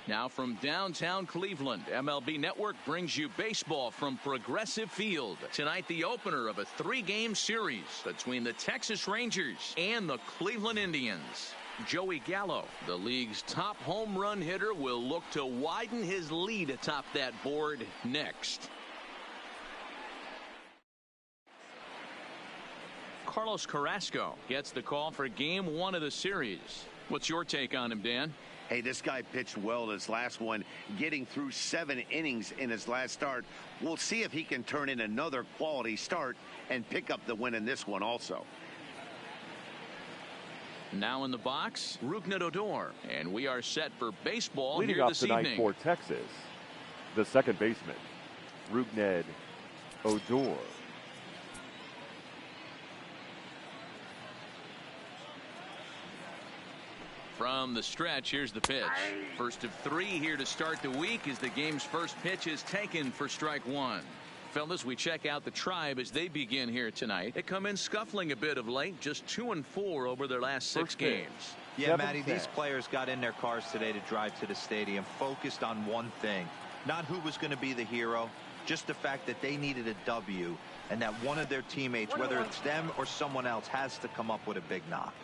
Now from downtown Cleveland, MLB Network brings you baseball from Progressive Field. Tonight, the opener of a 3-game series between the Texas Rangers and the Cleveland Indians. Joey Gallo, the league's top home run hitter, will look to widen his lead atop that board next. Carlos Carrasco gets the call for Game 1 of the series. What's your take on him, Dan? Hey, this guy pitched well in his last one, getting through 7 innings in his last start. We'll see if he can turn in another quality start and pick up the win in this one also. Now in the box, Rougned Odor, and we are set for baseball leading here off this tonight evening. For Texas, the second baseman, Rougned Odor. From the stretch, here's the pitch. First of 3 here to start the week as the game's first pitch is taken for strike 1. Fellas, we check out the Tribe as they begin here tonight. They come in scuffling a bit of late, just 2-4 over their last 6 games. Yeah, Matty, these players got in their cars today to drive to the stadium, focused on one thing. Not who was going to be the hero, just the fact that they needed a W and that one of their teammates, whether it's them or someone else, has to come up with a big knock.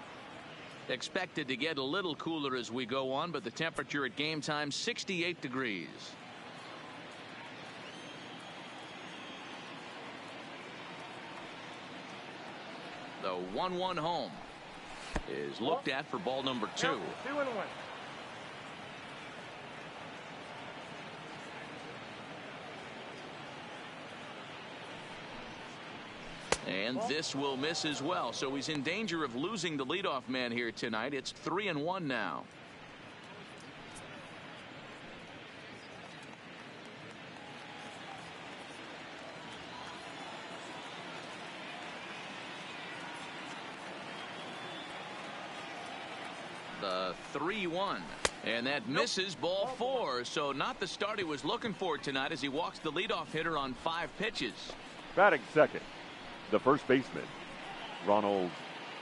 Expected to get a little cooler as we go on, but the temperature at game time 68 degrees. The 1-1 home is looked at for ball number 2. 2-1. And this will miss as well, so he's in danger of losing the leadoff man here tonight. It's 3-1 now. The 3-1, and that misses ball 4. So not the start he was looking for tonight as he walks the leadoff hitter on 5 pitches. Batting second, the first baseman, Ronald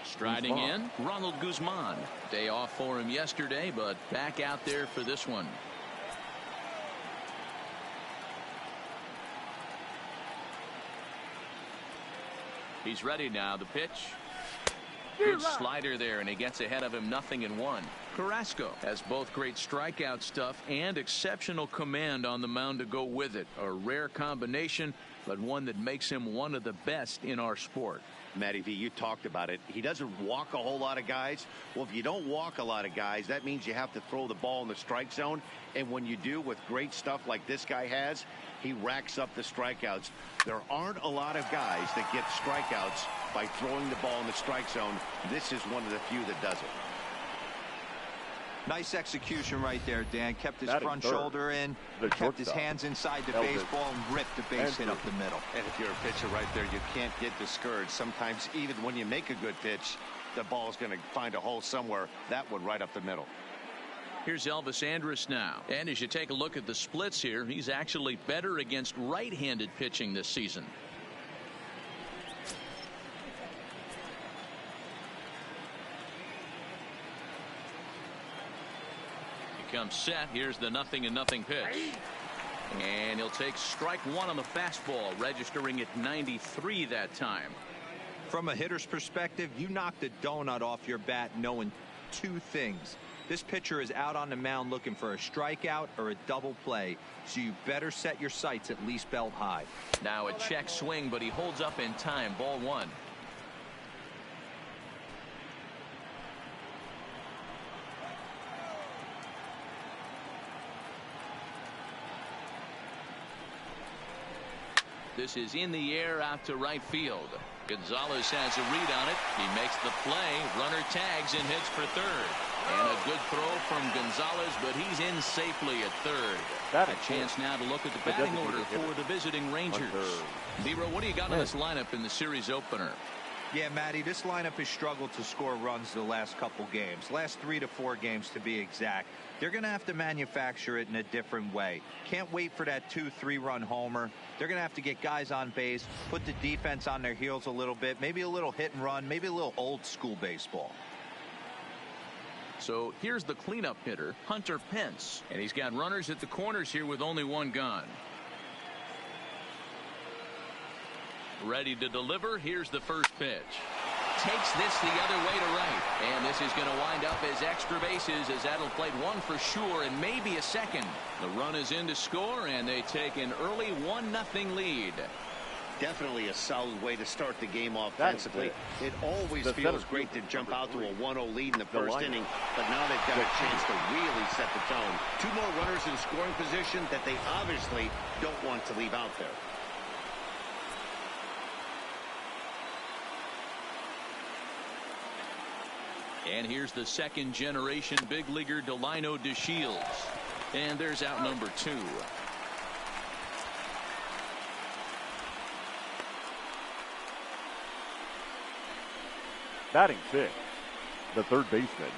Striding Guzman. in, Ronald Guzman. Day off for him yesterday, but back out there for this one. He's ready now. The pitch. Good slider there, and he gets ahead of him, 0-1. Carrasco has both great strikeout stuff and exceptional command on the mound to go with it. A rare combination, but one that makes him one of the best in our sport. Matty V, you talked about it. He doesn't walk a whole lot of guys. Well, if you don't walk a lot of guys, that means you have to throw the ball in the strike zone. And when you do, with great stuff like this guy has, he racks up the strikeouts. There aren't a lot of guys that get strikeouts by throwing the ball in the strike zone. This is one of the few that does it. Nice execution right there, Dan. Kept his Batting front third, shoulder in, the kept his shortstop, hands inside the Elvis baseball, and ripped the base hit up the middle. And if you're a pitcher right there, you can't get discouraged. Sometimes even when you make a good pitch, the ball is going to find a hole somewhere. That one right up the middle. Here's Elvis Andrus now. And as you take a look at the splits here, he's actually better against right-handed pitching this season. He comes set. Here's the 0-0 pitch. And he'll take strike 1 on the fastball, registering at 93 that time. From a hitter's perspective, you knock the donut off your bat knowing 2 things. This pitcher is out on the mound looking for a strikeout or a double play, so you better set your sights at least belt high. Now a check swing, but he holds up in time. Ball 1. This is in the air out to right field. Gonzalez has a read on it. He makes the play. Runner tags and hits for third. And a good throw from Gonzalez, but he's in safely at third. A chance now to look at the batting order for the visiting Rangers. Leroy, what do you got on this lineup in the series opener? Yeah, Matty, this lineup has struggled to score runs the last couple games. Last 3 to 4 games to be exact. They're going to have to manufacture it in a different way. Can't wait for that 2-3 run homer. They're going to have to get guys on base, put the defense on their heels a little bit, maybe a little hit and run, maybe a little old school baseball. So here's the cleanup hitter, Hunter Pence. And he's got runners at the corners here with only one gone. Ready to deliver. Here's the first pitch. Takes this the other way to right. And this is going to wind up as extra bases, as that'll play one for sure and maybe a second. The run is in to score, and they take an early 1-0 lead. Definitely a solid way to start the game offensively. It always feels great to jump out to a 1-0 lead in the first inning, but now they've got a chance to really set the tone. Two more runners in scoring position that they obviously don't want to leave out there. And here's the second generation big leaguer Delino DeShields. And there's out number 2. Batting 6, the third baseman,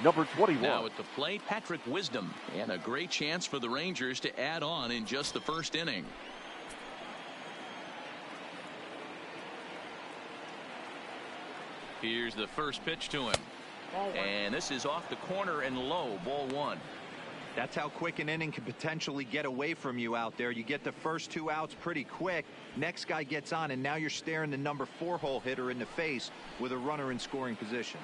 number 21. Now at the plate, Patrick Wisdom, and a great chance for the Rangers to add on in just the first inning. Here's the first pitch to him. And this is off the corner and low, ball 1. That's how quick an inning can potentially get away from you out there. You get the first 2 outs pretty quick. Next guy gets on, and now you're staring the number 4 hole hitter in the face with a runner in scoring position.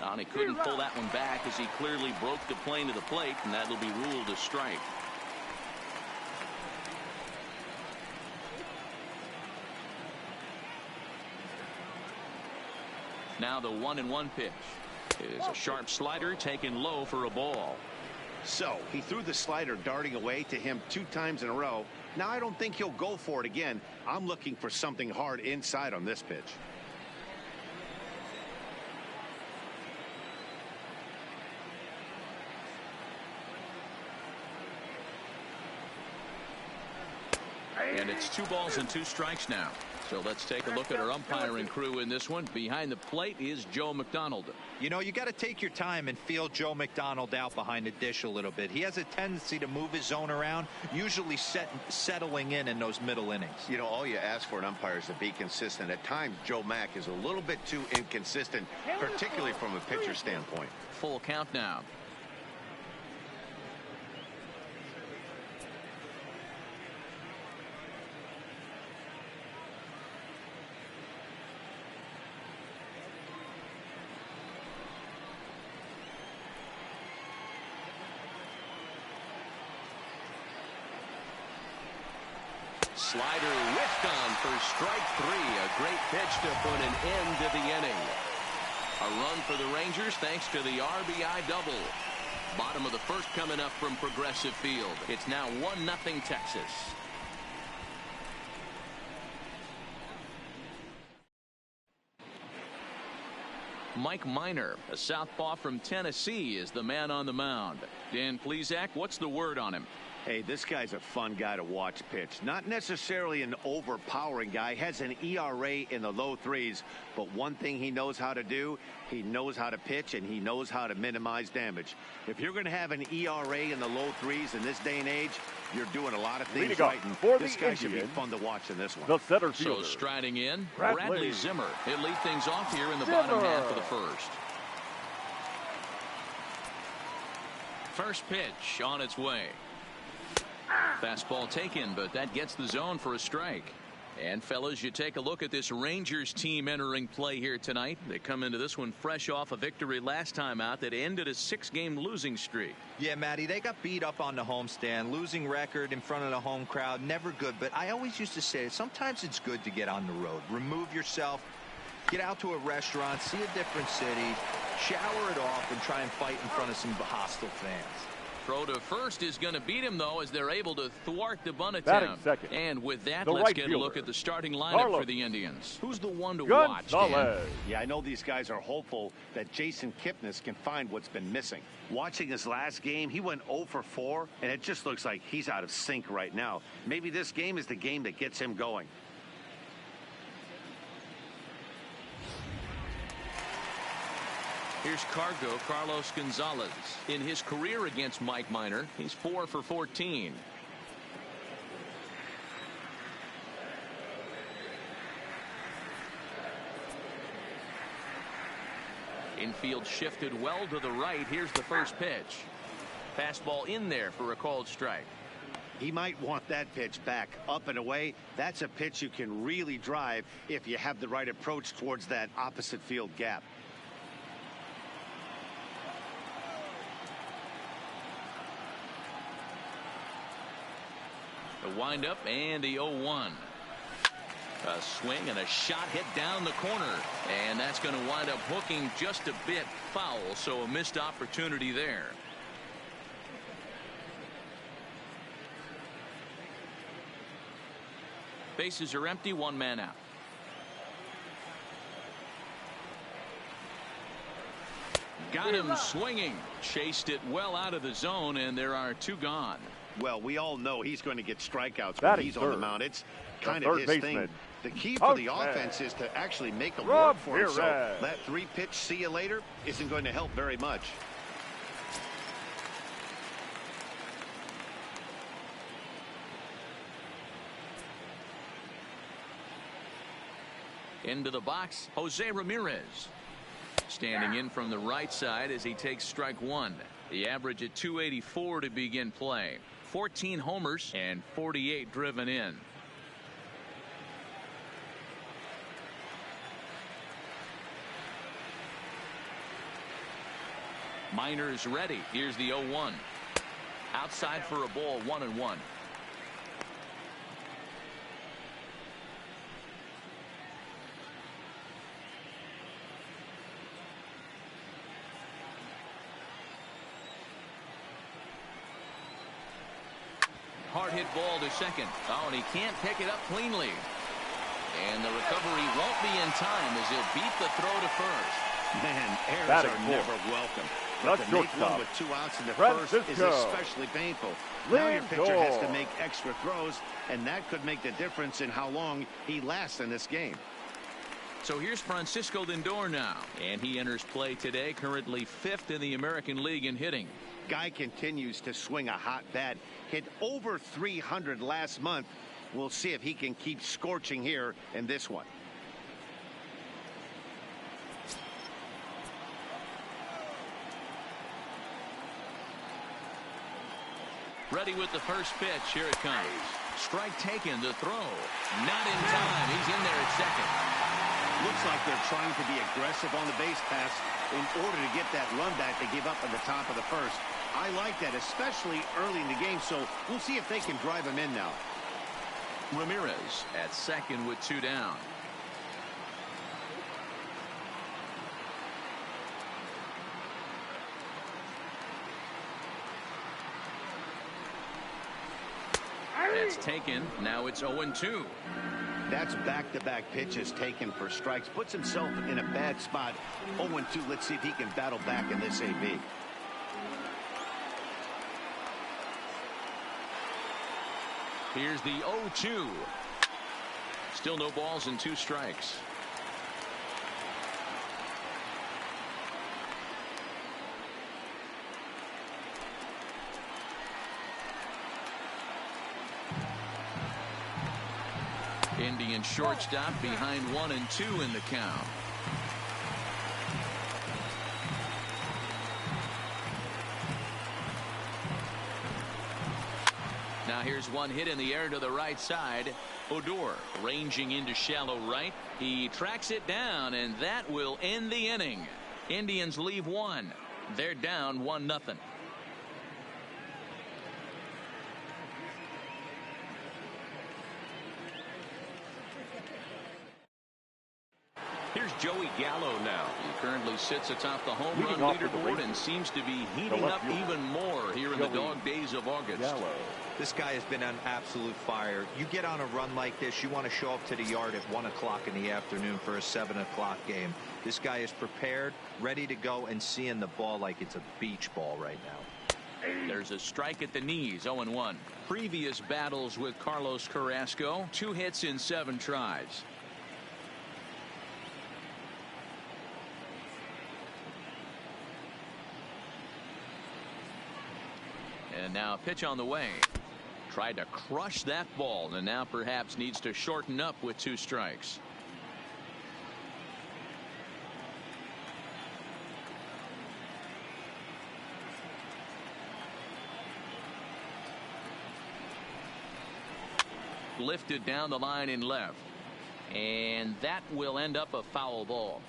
And he couldn't pull that one back as he clearly broke the plane to the plate, and that'll be ruled a strike. Now the 1-1 pitch is a sharp slider taken low for a ball. So he threw the slider darting away to him 2 times in a row. Now I don't think he'll go for it again. I'm looking for something hard inside on this pitch. And it's 2 balls and 2 strikes now. So let's take a look at our umpiring crew in this one. Behind the plate is Joe McDonald. You know, you got to take your time and feel Joe McDonald out behind the dish a little bit. He has a tendency to move his zone around, usually settling in those middle innings. You know, all you ask for an umpire is to be consistent. At times, Joe Mack is a little bit too inconsistent, particularly from a pitcher standpoint. Full count now. Slider whiffed on for strike 3. A great pitch to put an end to the inning. A run for the Rangers thanks to the RBI double. Bottom of the first coming up from Progressive Field. It's now 1-0 Texas. Mike Minor, a southpaw from Tennessee, is the man on the mound. Dan Plesac, what's the word on him? Hey, this guy's a fun guy to watch pitch. Not necessarily an overpowering guy. Has an ERA in the low 3s. But one thing he knows how to do, he knows how to pitch, and he knows how to minimize damage. If you're going to have an ERA in the low 3s in this day and age, you're doing a lot of things right. And this guy should be fun to watch in this one. The center fielder. So striding in, Bradley Zimmer. He'll lead things off here in the bottom half of the first. First pitch on its way. Fastball taken, but that gets the zone for a strike. And fellas, you take a look at this Rangers team entering play here tonight. They come into this one fresh off a victory last time out that ended a 6-game losing streak. Yeah, Matty, they got beat up on the homestand. Losing record in front of the home crowd, never good. But I always used to say sometimes it's good to get on the road. Remove yourself, get out to a restaurant, see a different city, shower it off, and try and fight in front of some hostile fans. Throw to first is going to beat him, though, as they're able to thwart the bunt attempt. And with that, let's get a look at the starting lineup for the Indians. Who's the one to watch, Dan? Yeah, I know these guys are hopeful that Jason Kipnis can find what's been missing. Watching his last game, he went 0 for 4, and it just looks like he's out of sync right now. Maybe this game is the game that gets him going. Here's Carlos Gonzalez. In his career against Mike Minor, he's 4 for 14. Infield shifted well to the right. Here's the first pitch. Fastball in there for a called strike. He might want that pitch back, up and away. That's a pitch you can really drive if you have the right approach towards that opposite field gap. The windup and the 0-1. A swing and a shot hit down the corner, and that's going to wind up hooking just a bit foul, so a missed opportunity there. Bases are empty, one man out. Got him swinging, chased it well out of the zone, and there are two gone. Well, we all know he's going to get strikeouts when he's on the mound. It's kind of his thing. The key for the offense is to actually make a work for him. So that 3-pitch see you later isn't going to help very much. Into the box, Jose Ramirez. Standing in from the right side as he takes strike one. The average at 284 to begin play. 14 homers and 48 driven in. Miners ready. Here's the 0-1. Outside for a ball, 1-1. Hard hit ball to second. Oh, and he can't pick it up cleanly. And the recovery won't be in time as he'll beat the throw to first. Man, errors are never welcome. But to make one with 2 outs in the first is especially painful. Now your pitcher has to make extra throws, and that could make the difference in how long he lasts in this game. So here's Francisco Lindor now, and he enters play today, currently 5th in the American League in hitting. Guy continues to swing a hot bat. Hit over 300 last month. We'll see if he can keep scorching here in this one. Ready with the first pitch. Here it comes. Strike taken, the throw. Not in time. He's in there at second. Looks like they're trying to be aggressive on the base pass in order to get that run back they gave up at the top of the first. I like that, especially early in the game, so we'll see if they can drive him in now. Ramirez at second with 2 down. That's taken. Now it's 0-2. That's back-to-back pitches taken for strikes. Puts himself in a bad spot. 0-2. Let's see if he can battle back in this AB. Here's the 0-2. Still no balls and 2 strikes. Indian shortstop behind 1-2 in the count. Now here's one hit in the air to the right side. Odor ranging into shallow right. He tracks it down, and that will end the inning. Indians leave 1. They're down 1-0. Here's Joey Gallo now. He currently sits atop the home run leaderboard and seems to be heating up even more here in the dog days of August. This guy has been on absolute fire. You get on a run like this, you want to show up to the yard at 1 o'clock in the afternoon for a 7 o'clock game. This guy is prepared, ready to go, and seeing the ball like it's a beach ball right now. There's a strike at the knees, 0-1. Previous battles with Carlos Carrasco, 2 hits in 7 tries. And now a pitch on the way. Tried to crush that ball, and now perhaps needs to shorten up with 2 strikes. lifted down the line in left. And that will end up a foul ball.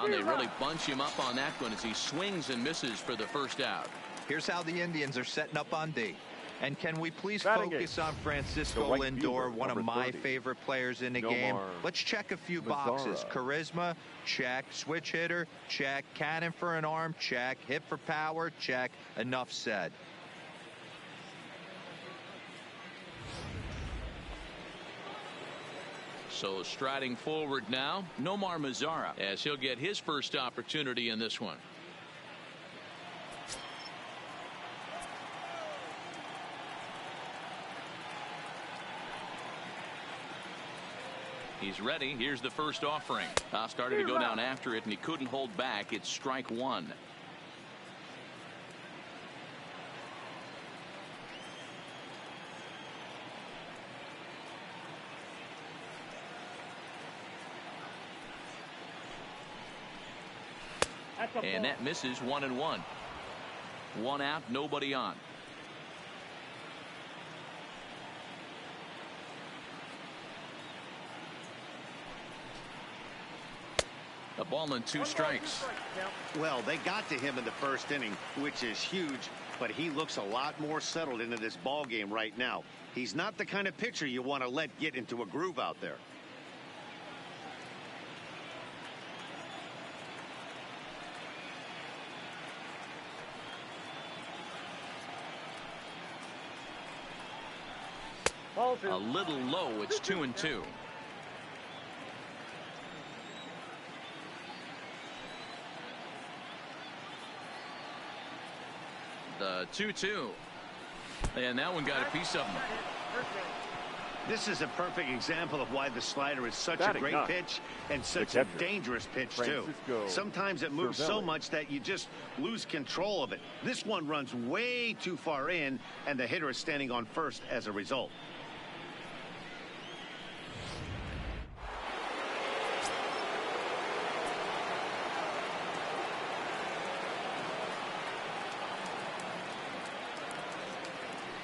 They really bunch him up on that one as he swings and misses for the first out. Here's how the Indians are setting up on D. And can we please focus on Francisco Lindor, one of my favorite players in the game? Let's check a few boxes. Charisma, check. Switch hitter, check. Cannon for an arm, check. Hit for power, check. Enough said. So striding forward now, Nomar Mazara, as he'll get his first opportunity in this one. He's ready. Here's the first offering. Started to go down after it, and he couldn't hold back. It's strike one. And that misses 1-1. One out, nobody on. A ball and 2 strikes. Well, they got to him in the first inning, which is huge, but he looks a lot more settled into this ball game right now. He's not the kind of pitcher you want to let get into a groove out there. A little low. It's 2-2. The 2-2. And that one got a piece of him. This is a perfect example of why the slider is such a great pitch and such a dangerous pitch, too. Sometimes it moves so much that you just lose control of it. This one runs way too far in, and the hitter is standing on first as a result.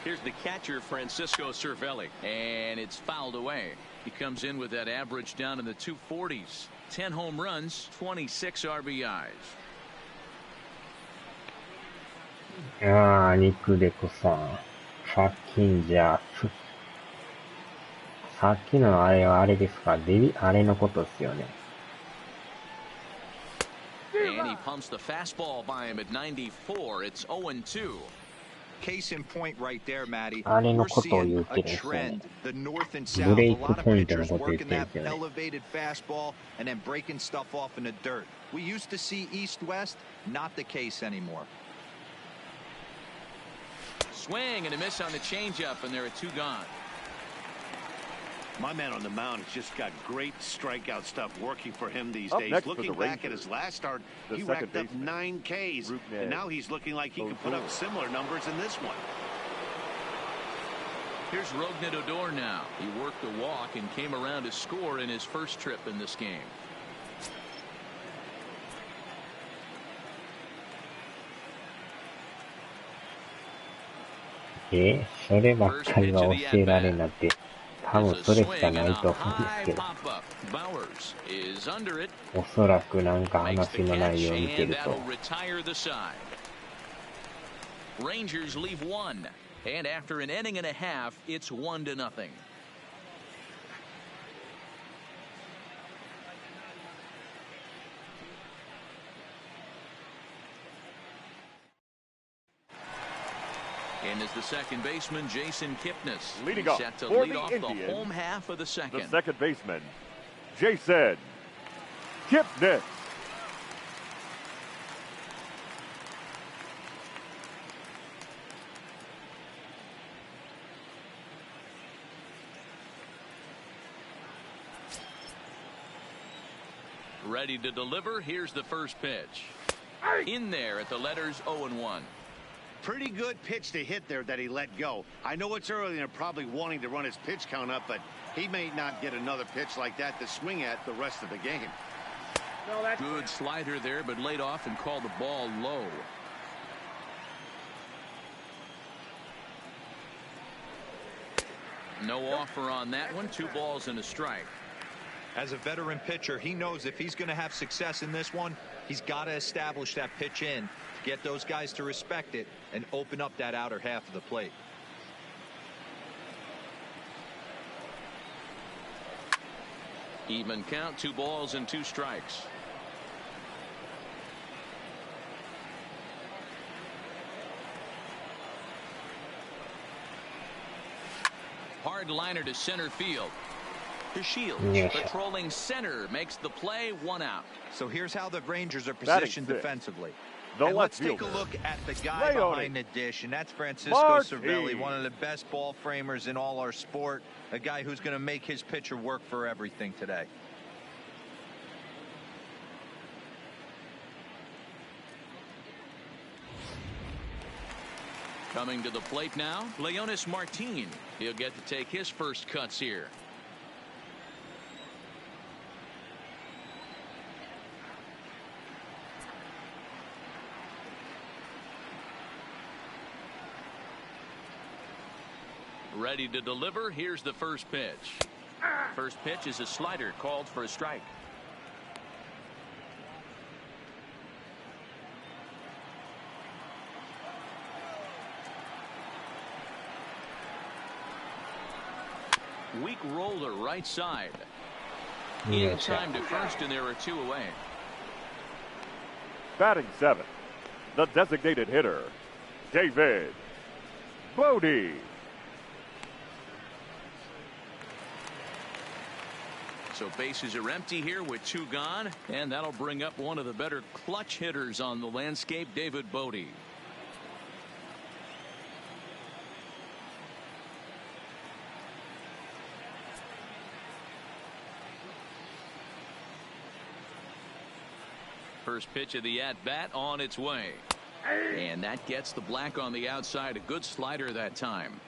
Here's the catcher, Francisco Cervelli, and it's fouled away. He comes in with that average down in the 240s. 10 home runs, 26 RBIs. 肉でこさん。さっきんじゃ、さっきのあれはあれですか？あれのことですよね。And he pumps the fastball by him at 94. It's 0-2. Case in point right there, Matty. あれの We're ことを言 seeing って a るんですよね。 trend. The north and ブ south. レ A イク lot of ポイントの pitchers ことを言っ working てるん that ですよね。 elevated fastball and then breaking stuff off in the dirt. We used to see east-west. Not the case anymore. Swing and a miss on the changeup, and there are 2 gone. My man on the mound has just got great strikeout stuff working for him these Up days. next for Looking the back at Rangers, his last start, the he second racked up baseman, 9 Ks, and now he's looking like he can put up similar numbers in this one. Here's Rougned Odor now. He worked a walk and came around to score in his first trip in this game. そればっかりは教えられなくて、多分それしかないと思うんですけど、おそらくなんか話の内容を見てると。Rangers leave 1, and after an inning and a half, it's 1-0. And as the second baseman, Jason Kipnis, leading off set to for lead the off Indians, the home half of the second. The second baseman, Jason Kipnis. Ready to deliver. Here's the first pitch. In there at the letters 0-1. Pretty good pitch to hit there that he let go. I know it's early and they're probably wanting to run his pitch count up, but he may not get another pitch like that to swing at the rest of the game. Good slider there, but laid off and called the ball low. No offer on that one. 2 balls and a strike. As a veteran pitcher, he knows if he's going to have success in this one, he's got to establish that pitch in, get those guys to respect it, and open up that outer half of the plate. Even count, 2 balls and 2 strikes. Hard liner to center field. To Shields, patrolling center, makes the play, 1 out. So here's how the Rangers are positioned defensively. And let's take a look at the guy behind the dish, and that's Francisco Cervelli, one of the best ball framers in all our sport, a guy who's going to make his pitcher work for everything today. Coming to the plate now, Leonis Martin. He'll get to take his first cuts here. Ready to deliver. Here's the first pitch. First pitch is a slider called for a strike. Weak roller right side. In time to first, and there are 2 away. Batting 7th, the designated hitter, David Bodie. So bases are empty here with 2 gone, and that'll bring up one of the better clutch hitters on the landscape, David Bodie. First pitch of the at-bat on its way. And that gets the black on the outside. A good slider that time.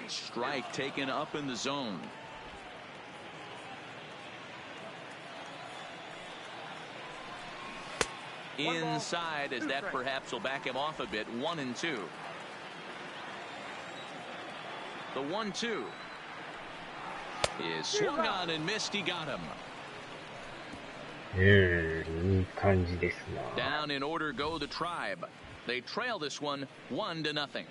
Strike taken up in the zone. Inside, as that perhaps will back him off a bit. 1-2. The 1-2 is swung on and missed. He got him. Down in order go the Tribe. They trail this one 1-0.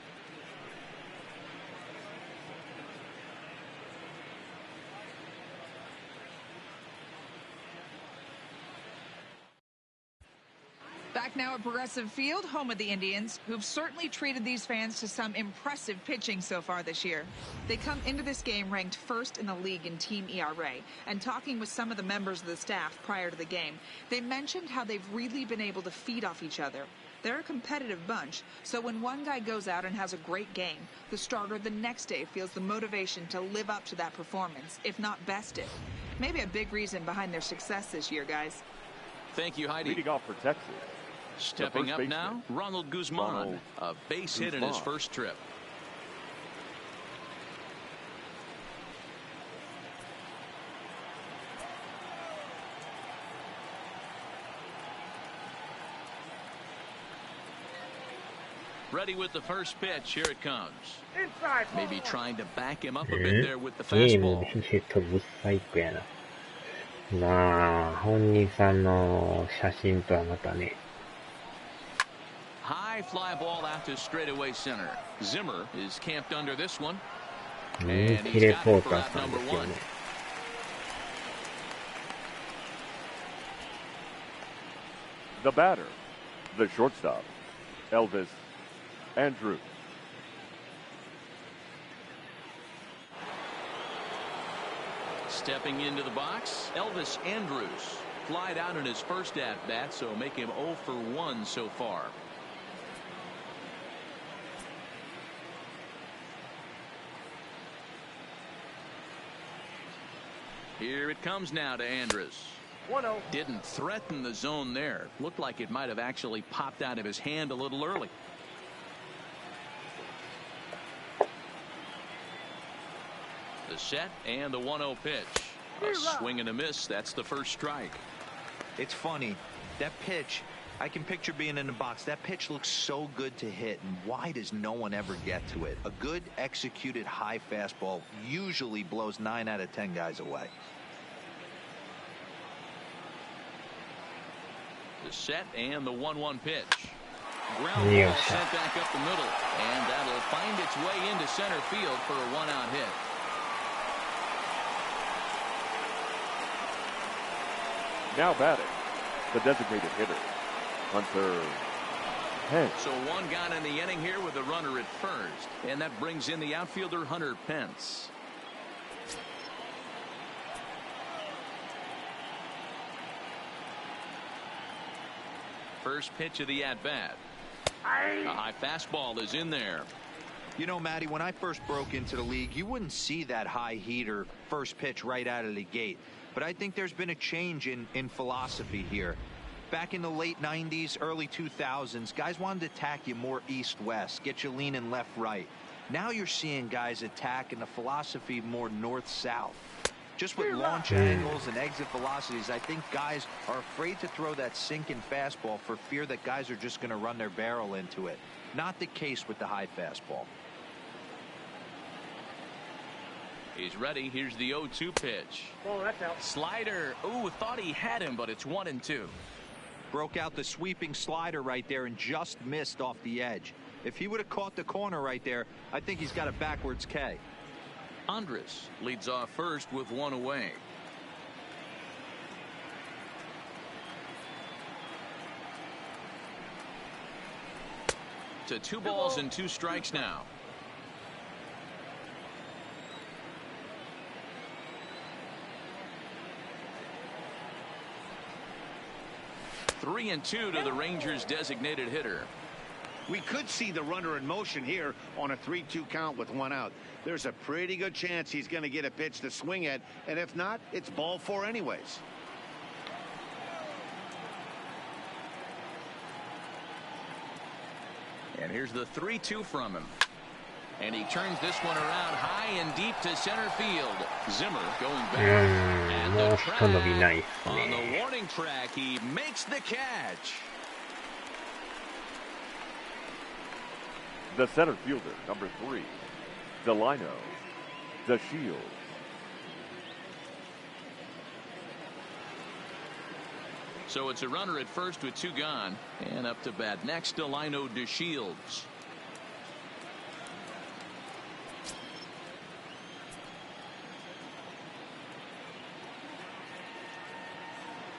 Back now at Progressive Field, home of the Indians, who've certainly treated these fans to some impressive pitching so far this year. They come into this game ranked first in the league in team ERA, and talking with some of the members of the staff prior to the game, they mentioned how they've really been able to feed off each other. They're a competitive bunch, so when one guy goes out and has a great game, the starter the next day feels the motivation to live up to that performance, if not best it. Maybe a big reason behind their success this year, guys. Thank you, Heidi. Leading off for Texas. Stepping up now, Ronald Guzman, a base hit in his first trip. Ready with the first pitch. Here it comes. Maybe trying to back him up a bit there with the fastball. まあ、本人さんの写真とはまたね。 High fly ball out to straightaway center. Zimmer is camped under this one. And he's got it for out number 1. The batter, the shortstop, Elvis Andrews. Stepping into the box, Elvis Andrews. Flied out in his first at-bat, so make him 0 for 1 so far. Here it comes now to Andrus. 1-0. Didn't threaten the zone there. Looked like it might have actually popped out of his hand a little early. The set and the 1-0 pitch. A swing and a miss. That's the first strike. It's funny. That pitch, I can picture being in the box. That pitch looks so good to hit, and why does no one ever get to it? A good executed high fastball usually blows 9 out of 10 guys away. The set and the 1-1 pitch. Ground ball sent back up the middle, and that'll find its way into center field for a 1-out hit. Now batting, the designated hitter, Hunter Pence. So one gone in the inning here with a runner at first, and that brings in the outfielder Hunter Pence. First pitch of the at-bat. A high fastball is in there. You know, Matty, when I first broke into the league, you wouldn't see that high heater first pitch right out of the gate. But I think there's been a change in philosophy here. Back in the late 90s, early 2000s, guys wanted to attack you more east-west, get you leaning left-right. Now you're seeing guys attack in the philosophy more north-south. Just with launch angles and exit velocities, I think guys are afraid to throw that sinking fastball for fear that guys are just going to run their barrel into it. Not the case with the high fastball. He's ready. Here's the 0-2 pitch. Oh, that's out. Slider. Ooh, thought he had him, but it's 1-2. Broke out the sweeping slider right there and just missed off the edge. If he would have caught the corner right there, I think he's got a backwards K. Andres leads off first with one away. To 2 balls and 2 strikes now. Three and 2 to the Rangers' designated hitter. We could see the runner in motion here on a 3-2 count with 1 out. There's a pretty good chance he's going to get a pitch to swing at, and if not, it's ball 4 anyways. And here's the 3-2 from him. And he turns this one around high and deep to center field. Zimmer going back. And the track, on the warning track, he makes the catch. The center fielder, number 3, Delino, the Shield. So it's a runner at first with 2 gone, and up to bat next, Delino DeShields.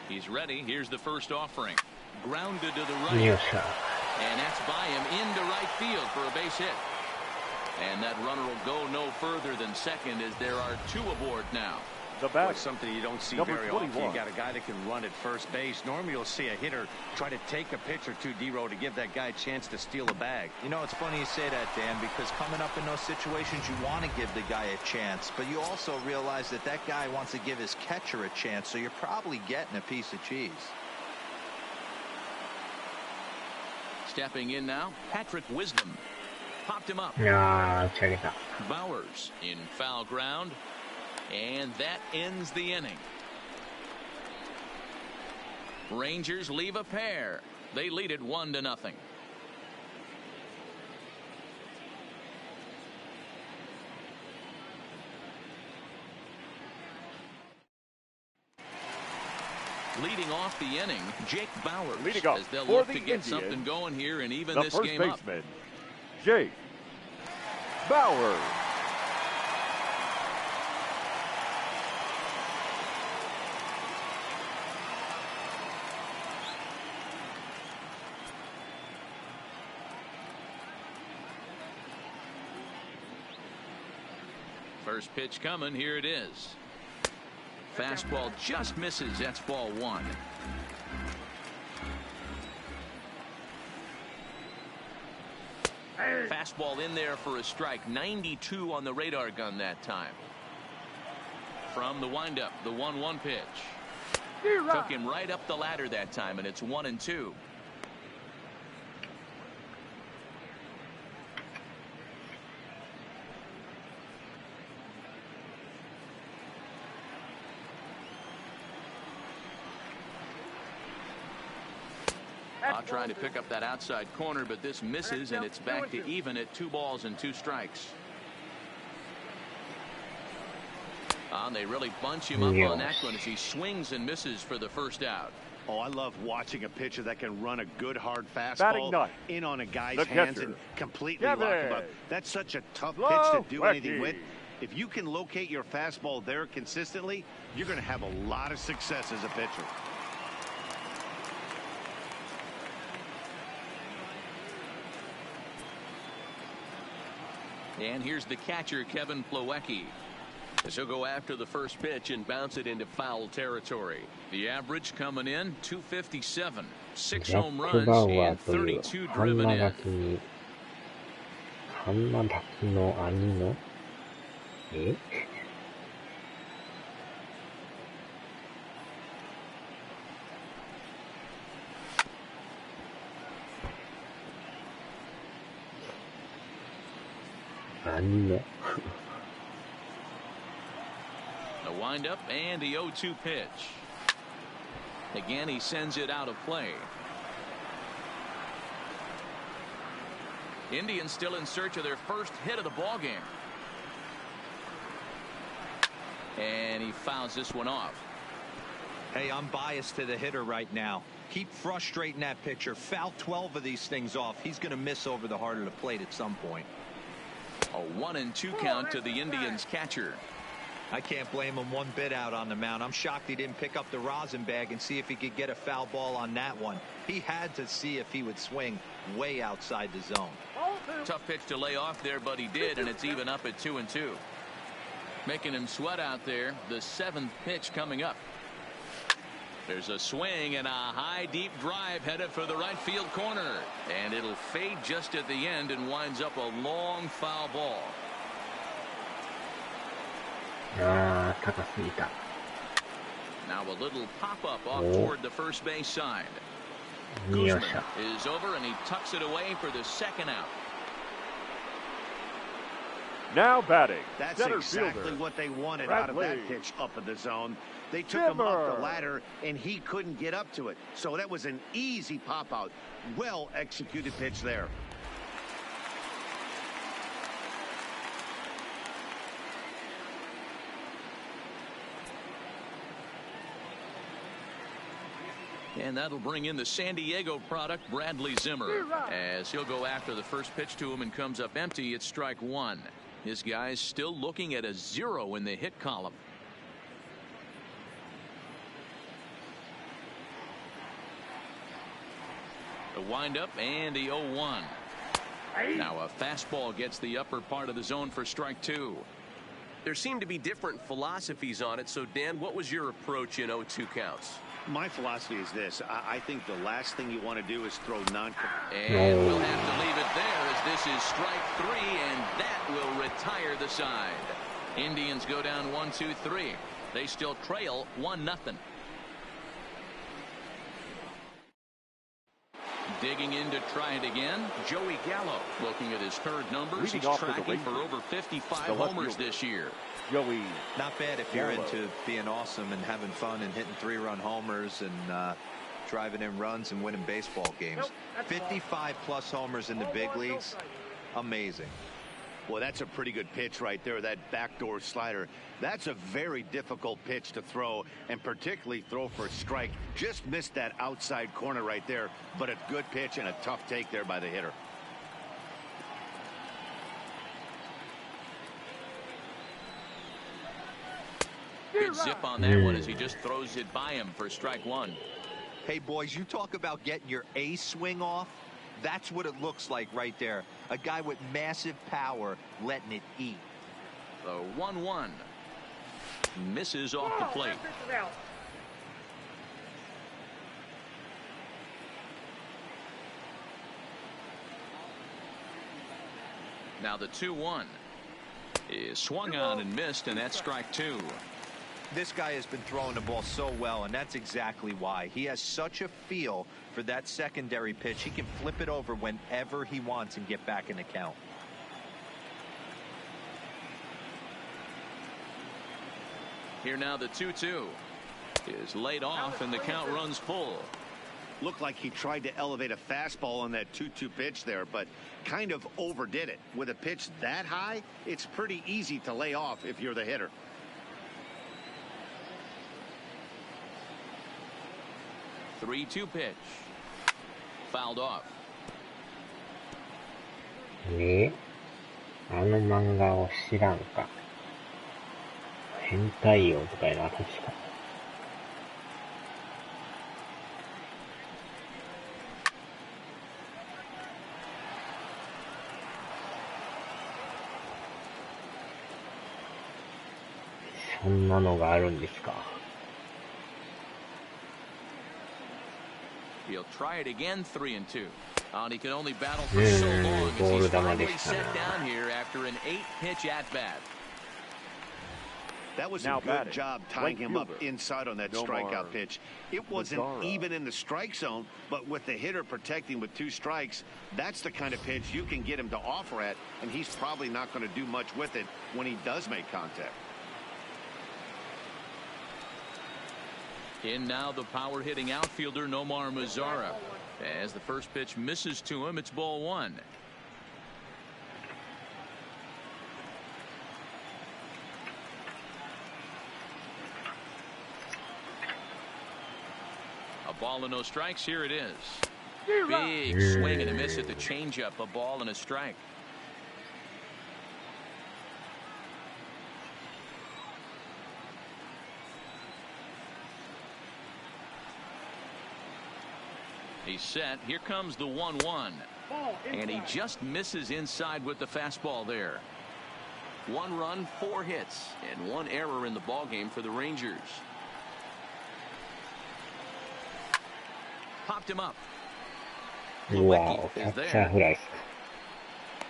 He's ready. Here's the first offering. Grounded to the right. And that's by him into right field for a base hit. And that runner will go no further than second as there are 2 aboard now. The bat. Something you don't see very 21. often. You got a guy that can run at first base. Normally you'll see a hitter try to take a pitch or 2, D-row, to give that guy a chance to steal a bag. You know, it's funny you say that, Dan, because coming up in those situations, you want to give the guy a chance, but you also realize that that guy wants to give his catcher a chance, so you're probably getting a piece of cheese. Stepping in now, Patrick Wisdom. Popped him up. Bowers in foul ground. And that ends the inning. Rangers leave a pair. They lead it 1-0. Leading off the inning, Jake Bowers, leading off as they'll for look the to get Indians, something going here and even the this first game baseman, up. Jake Bowers. First pitch coming. Here it is. Fastball just misses. That's ball 1. Fastball in there for a strike. 92 on the radar gun that time. From the windup, the 1-1 pitch. Took him right up the ladder that time, and it's 1-2. Trying to pick up that outside corner, but this misses, and it's back to even at 2 balls and 2 strikes. They really bunch him up on that one as he swings and misses for the first out. Oh, I love watching a pitcher that can run a good hard fastball in on a guy's hands and completely lock him up. That's such a tough pitch to do anything with. If you can locate your fastball there consistently, you're going to have a lot of success as a pitcher. And here's the catcher, Kevin Plawecki. As he'll go after the first pitch and bounce it into foul territory. The average coming in 257, 6 home runs and 32 driven in. ハンマダキの兄の兄のThe windup and the 0-2 pitch. Again, he sends it out of play. Indians still in search of their first hit of the ball game. And he fouls this one off. Hey, I'm biased to the hitter right now. Keep frustrating that pitcher. Foul 12 of these things off. He's going to miss over the heart of the plate at some point. A 1-2 count to the Indians catcher. I can't blame him one bit out on the mound. I'm shocked he didn't pick up the rosin bag and see if he could get a foul ball on that one. He had to see if he would swing way outside the zone. Tough pitch to lay off there, but he did, and it's even up at 2-2. Making him sweat out there. The 7th pitch coming up. There's a swing and a high deep drive headed for the right field corner, and it'll fade just at the end and winds up a long foul ball. 高すぎた。 Now a little pop-up off toward the first base side. Guzman is over, and he tucks it away for the second out. Now batting. That's exactly what they wanted out of that pitch up in the zone. They took him up the ladder, and he couldn't get up to it. So that was an easy pop-out. Well-executed pitch there. And that'll bring in the San Diego product, Bradley Zimmer, as he'll go after the first pitch to him and comes up empty. It's strike 1. His guy's still looking at a 0 in the hit column. The windup and the 0-1. Now a fastball gets the upper part of the zone for strike 2. There seem to be different philosophies on it. So, Dan, what was your approach in 0-2 counts? My philosophy is this. I think the last thing you want to do is throw non. And we'll have to leave it there as this is strike 3, and that will retire the side. Indians go down 1-2-3. They still trail 1-0. Digging in to try it again, Joey Gallo. Looking at his third numbers, he's tracking for over 55 homers this year. Joey. Not bad if you're into being awesome and having fun and hitting 3-run homers and driving in runs and winning baseball games. 55-plus homers in the big leagues. Amazing. Well, that's a pretty good pitch right there, that backdoor slider. That's a very difficult pitch to throw, and particularly throw for a strike. Just missed that outside corner right there, but a good pitch and a tough take there by the hitter. Good zip on that one as he just throws it by him for strike 1. Hey, boys, you talk about getting your A swing off. That's what it looks like right there. A guy with massive power letting it eat. The 1-1 misses off the plate. Now the 2-1 is swung on and missed, and that's strike 2. This guy has been throwing the ball so well, and that's exactly why. He has such a feel for that secondary pitch. He can flip it over whenever he wants and get back in the count. Here now the 2-2 is laid off, and the count runs full. Looked like he tried to elevate a fastball on that 2-2 pitch there, but kind of overdid it. With a pitch that high, it's pretty easy to lay off if you're the hitter. The 3-2 pitch. Fouled off. あの漫画を知らんか。変態王とかやな、確か。そんなのがあるんですか。He'll try it again, 3-2. And he can only battle for so long as he's finally set down here after an 8-pitch at-bat. That was a good job tying him up inside on that strikeout pitch. It wasn't even in the strike zone, but with the hitter protecting with 2 strikes, that's the kind of pitch you can get him to offer at, and he's probably not going to do much with it when he does make contact. In now the power-hitting outfielder Nomar Mazara. As the first pitch misses to him, it's ball 1. A ball and no strikes. Here it is. Big swing and a miss at the changeup. A ball and a strike. He's set. Here comes the 1-1. And he just misses inside with the fastball there. 1 run, 4 hits, and 1 error in the ballgame for the Rangers. Popped him up. Wow, is there.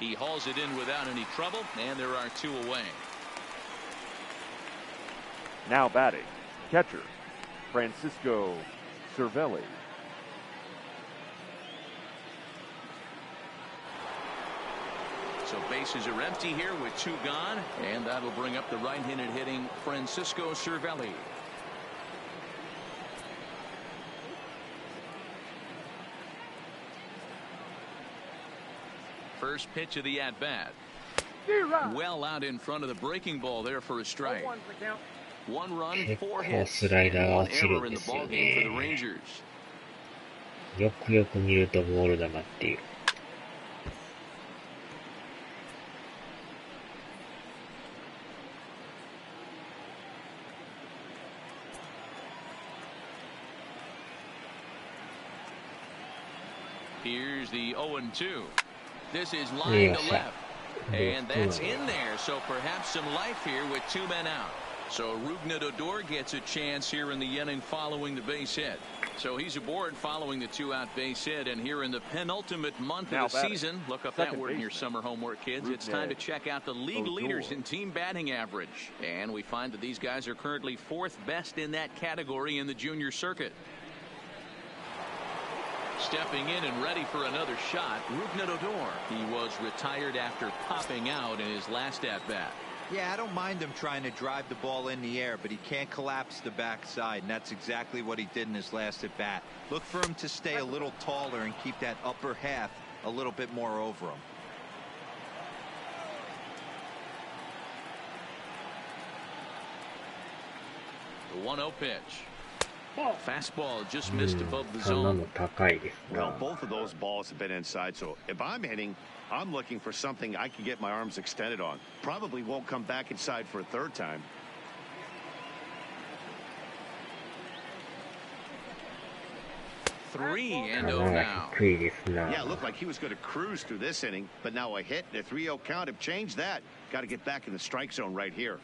He hauls it in without any trouble, and there are 2 away. Now batting, catcher, Francisco Cervelli. So bases are empty here with 2 gone, and that'll bring up the right-handed hitting Francisco Cervelli. First pitch of the at-bat. Well out in front of the breaking ball there for a strike. 1 run, 4 hits, 1 error in the ballgame for the Rangers. よくよく見るとボール球っていう。Here's the 0-2. This is line to left. And that's in there. So perhaps some life here with 2 men out. So Rougned Odor gets a chance here in the inning following the base hit. So he's aboard following the 2-out base hit. And here in the penultimate month of the season, look up that word in your summer homework, kids. It's time to check out the league leaders in team batting average. And we find that these guys are currently 4th best in that category in the junior circuit. Stepping in and ready for another shot, Rougned Odor. He was retired after popping out in his last at-bat. Yeah, I don't mind him trying to drive the ball in the air, but he can't collapse the backside, and that's exactly what he did in his last at-bat. Look for him to stay a little taller and keep that upper half a little bit more over him. The 1-0 pitch. Fastball just missed above the zone. Well, both of those balls have been inside, so if I'm hitting, I'm looking for something I can get my arms extended on. Probably won't come back inside for a 3rd time. Three and 0 now. Yeah, it looked like he was going to cruise through this inning, but now a hit and a 3-0 count have changed that. Got to get back in the strike zone right here.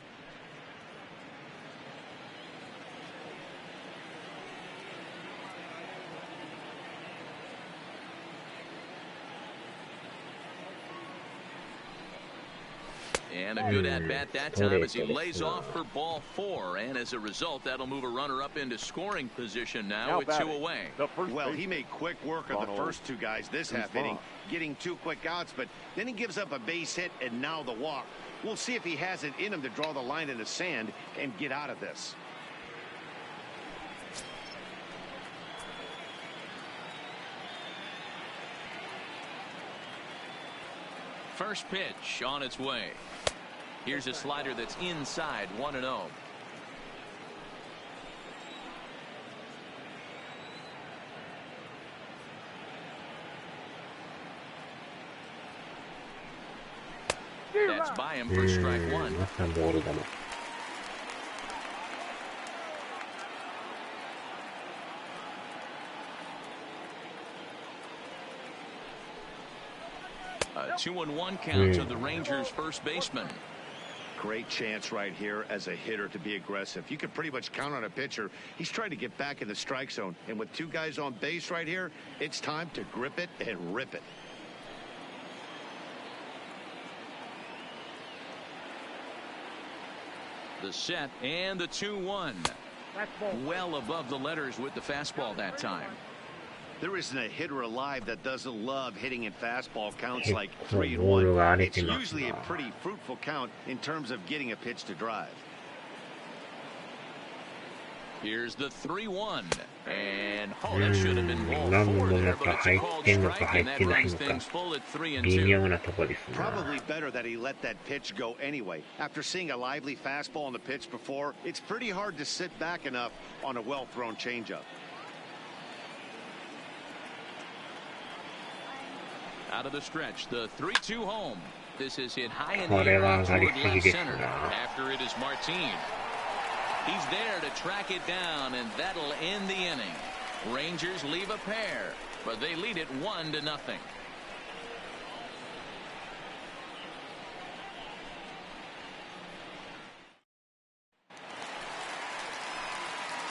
And a good at-bat that time as he lays off for ball 4. And as a result, that'll move a runner up into scoring position now with 2 away. Well, he made quick work of the first 2 guys this half inning, getting 2 quick outs, but then he gives up a base hit and now the walk. We'll see if he has it in him to draw the line in the sand and get out of this. First pitch on its way. Here's a slider that's inside 1-0. That's by him for strike one. またボールだな。A 2-1 count to the Rangers' first baseman. Great chance right here as a hitter to be aggressive. You can pretty much count on a pitcher. He's trying to get back in the strike zone. And with two guys on base right here, it's time to grip it and rip it. The set and the 2-1. Well above the letters with the fastball that time. There isn't a hitter alive that doesn't love hitting in fastball counts like 3-1. It's usually a pretty fruitful count in terms of getting a pitch to drive. Here's the 3-1. And that should have been ball four there, but it's a called strike, and that brings things full at 3-2. Probably better that he let that pitch go anyway. After seeing a lively fastball on the pitch before, it's pretty hard to sit back enough on a well-thrown changeup. Out of the stretch, the 3-2 home. This is hit high in the air toward left center. After it is Martin. He's there to track it down, and that'll end the inning. Rangers leave a pair, but they lead it 1-0.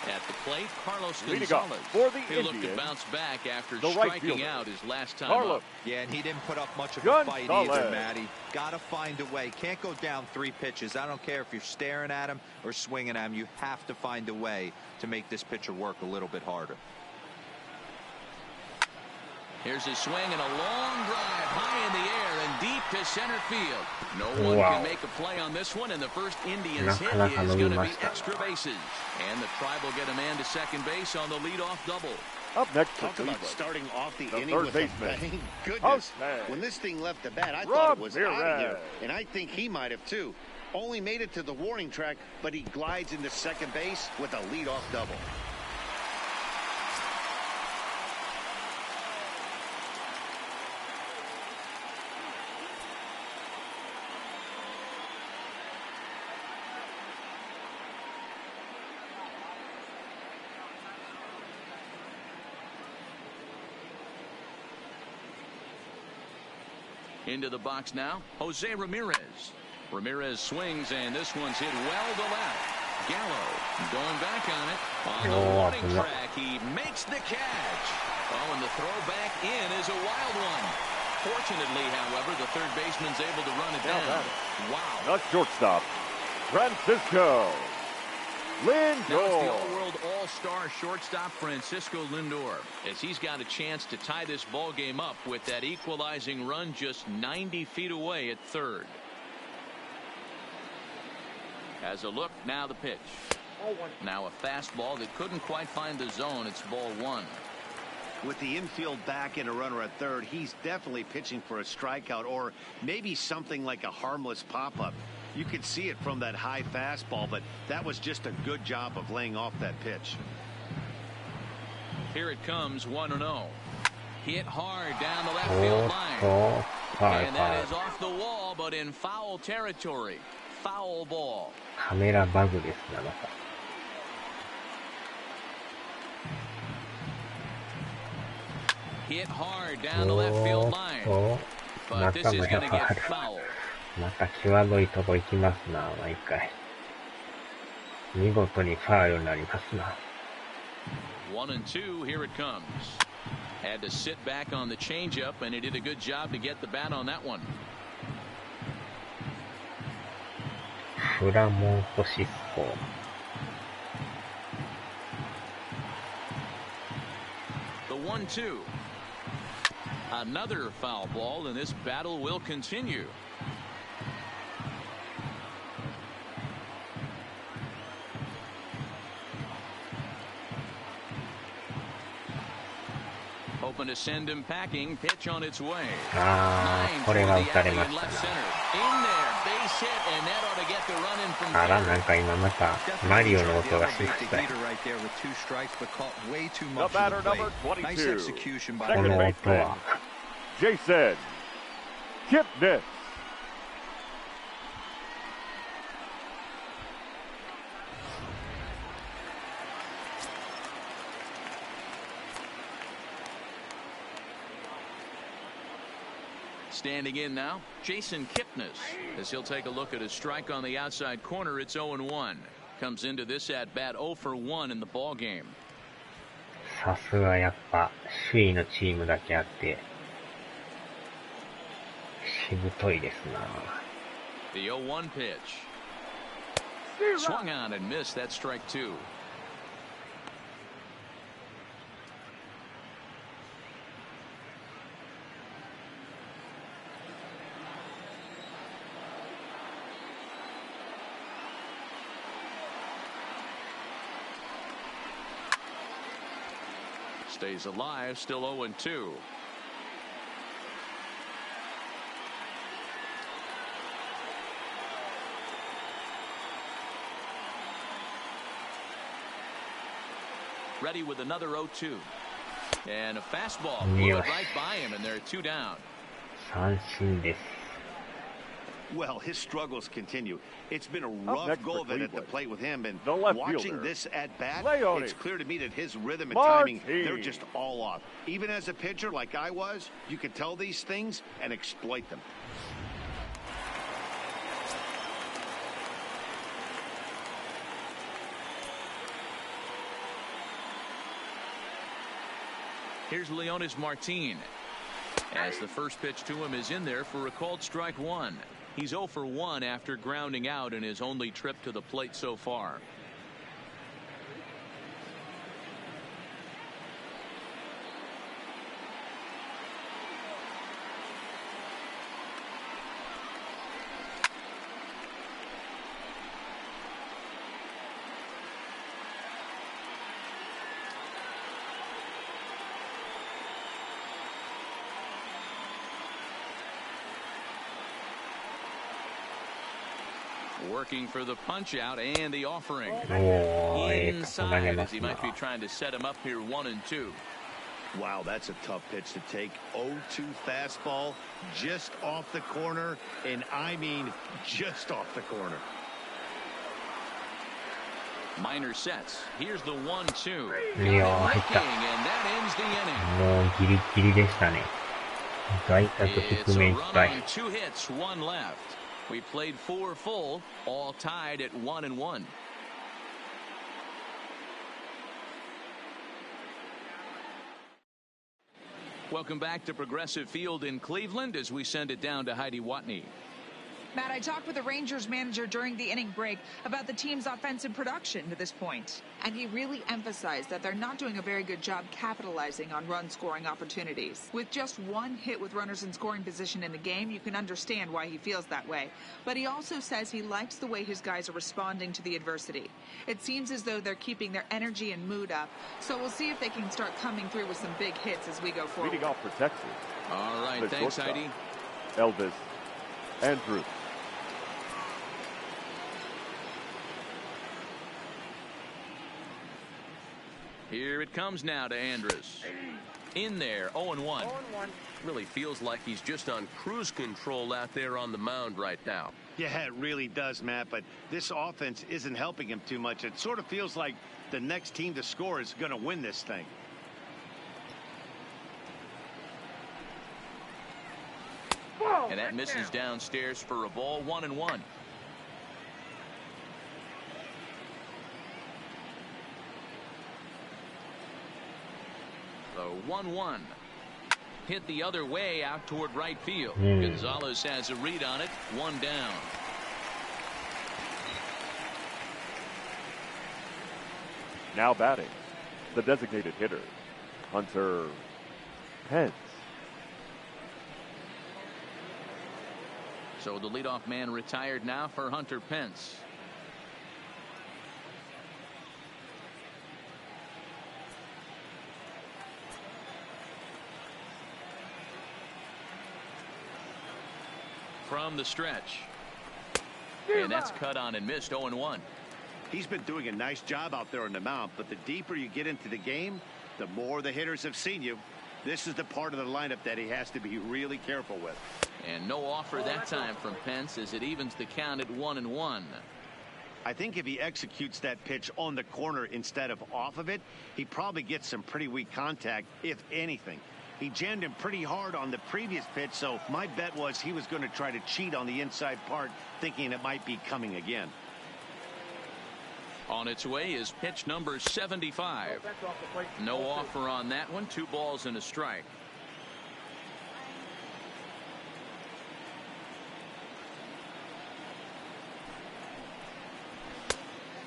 At the plate, Carlos Gonzalez. He looked to bounce back after striking out his last time up. Yeah, and he didn't put up much of a fight either, Matty. Got to find a way. Can't go down 3 pitches. I don't care if you're staring at him or swinging at him. You have to find a way to make this pitcher work a little bit harder. Here's his swing and a long drive high in the air and deep to center field. No one can make a play on this one, and the first Indians hit is going to be extra bases. And the Tribe will get a man to second base on the leadoff double. Up next to Talk about starting off the inning third with baseman. a bang. Goodness, when this thing left the bat, I thought it was out of here, and I think he might have too. Only made it to the warning track, but he glides into second base with a leadoff double. Into the box now, Jose Ramirez. Ramirez swings, and this one's hit well to left. Gallo going back on it. On the warning track, he makes the catch. Oh, and the throw back in is a wild one. Fortunately, however, the third baseman's able to run it down. Wow. The shortstop, Francisco Lindor. Now it's the all-world all-star shortstop Francisco Lindor, as he's got a chance to tie this ball game up with that equalizing run just 90 feet away at third. As a look, now the pitch. Now a fastball that couldn't quite find the zone. It's ball one. With the infield back and a runner at third, he's definitely pitching for a strikeout or maybe something like a harmless pop-up. You could see it from that high fastball, but that was just a good job of laying off that pitch. Here it comes, 1-0. Hit hard down the left field line. And that is off the wall, but in foul territory. Foul ball. カメラバグですね、また。Hit hard down the left field line. But this is going to get foul. また際どいとこ行きますな、毎回。見事にファウルになりますな。1-2, here it comes. Had to sit back on the changeup, and he did a good job to get the bat on that one. フラモントシスコ。The 1-2. Another foul ball, and this battle will continue. hoping to send him packing. Pitch on its way. これが打たれましたな。あら、なんか今またマリオの音がしましたよ。The batter number 22. この音は。Jason Kipnis. Standing in now, Jason Kipnis, as he'll take a look at a strike on the outside corner. It's 0-1. Comes into this at-bat 0 for 1 in the ball game. さすがやっぱ首位のチームだけあってしぶといですな。 The 0-1 pitch. Swung on and missed. That strike 2. Stays alive, still 0-2. Ready with another 0-2. And a fastball blew it right by him, and they're 2 down. 三振です。 Well, his struggles continue. It's been a rough go of it at the plate with him, and watching this at bat, it's clear to me that his rhythm and timing, they're just all off. Even as a pitcher like I was, you can tell these things and exploit them. Here's Leonis Martin, as the first pitch to him is in there for a called strike 1. He's 0 for 1 after grounding out in his only trip to the plate so far. Working for the punch out and the offering. Inside, as he might be trying to set him up here 1-2. Wow, that's a tough pitch to take. 0-2 fastball just off the corner, and I mean just off the corner. Minor sets. Here's the 1-2. いやー、入った。もうギリギリでしたね。外角低めいっぱい。 2 hits, 1 left. We played 4 full, all tied at 1-1. Welcome back to Progressive Field in Cleveland as we send it down to Heidi Watney. Matt, I talked with the Rangers manager during the inning break about the team's offensive production to this point, and he really emphasized that they're not doing a very good job capitalizing on run-scoring opportunities. With just 1 hit with runners in scoring position in the game, you can understand why he feels that way. But he also says he likes the way his guys are responding to the adversity. It seems as though they're keeping their energy and mood up, so we'll see if they can start coming through with some big hits as we go forward. Leading off for Texas. All right, thanks, Heidi. Elvis Andrus. Here it comes now to Andrus. In there, 0-1. Really feels like he's just on cruise control out there on the mound right now. Yeah, it really does, Matt, but this offense isn't helping him too much. It sort of feels like the next team to score is going to win this thing. And that misses downstairs for a ball, 1-1. The 1-1. Hit the other way out toward right field. Gonzalez has a read on it. 1 down. Now batting, the designated hitter, Hunter Pence. So the leadoff man retired now for Hunter Pence. from the stretch. And that's cut on and missed. 0-1. He's been doing a nice job out there on the mound, but the deeper you get into the game, the more the hitters have seen you. This is the part of the lineup that he has to be really careful with. And no offer that time from Pence as it evens the count at 1-1. I think if he executes that pitch on the corner instead of off of it, he probably gets some pretty weak contact, if anything. He jammed him pretty hard on the previous pitch, so my bet was he was going to try to cheat on the inside part, thinking it might be coming again. On its way is pitch number 75. No offer on that one. 2 balls and a strike.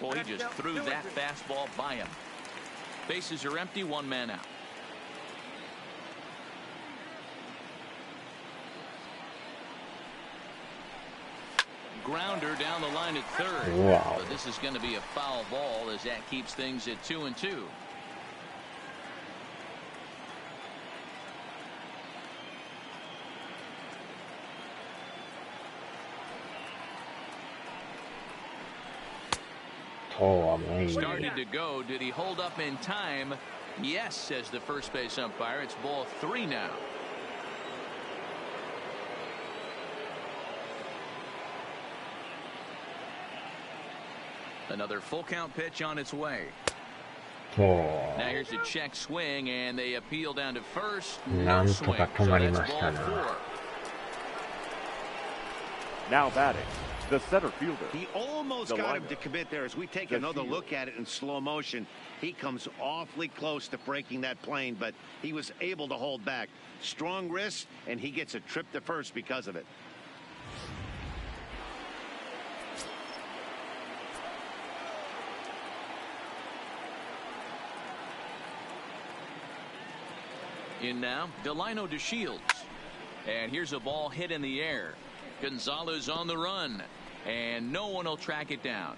Well, he just threw that fastball by him. Bases are empty, 1 man out. Grounder down the line at third. Wow. But this is going to be a foul ball as that keeps things at 2-2. Started to go. Did he hold up in time? Yes, says the first base umpire. It's ball 3 now. Another full count pitch on its way. Now here's a check swing, and they appeal down to first. No swing. So that's ball 4. Now batting, the center fielder. He almost got him to commit there. As we take another look at it in slow motion, he comes awfully close to breaking that plane, but he was able to hold back. Strong wrist, and he gets a trip to first because of it. In now, Delino to Shields. And here's a ball hit in the air. Gonzalez on the run. And no one will track it down.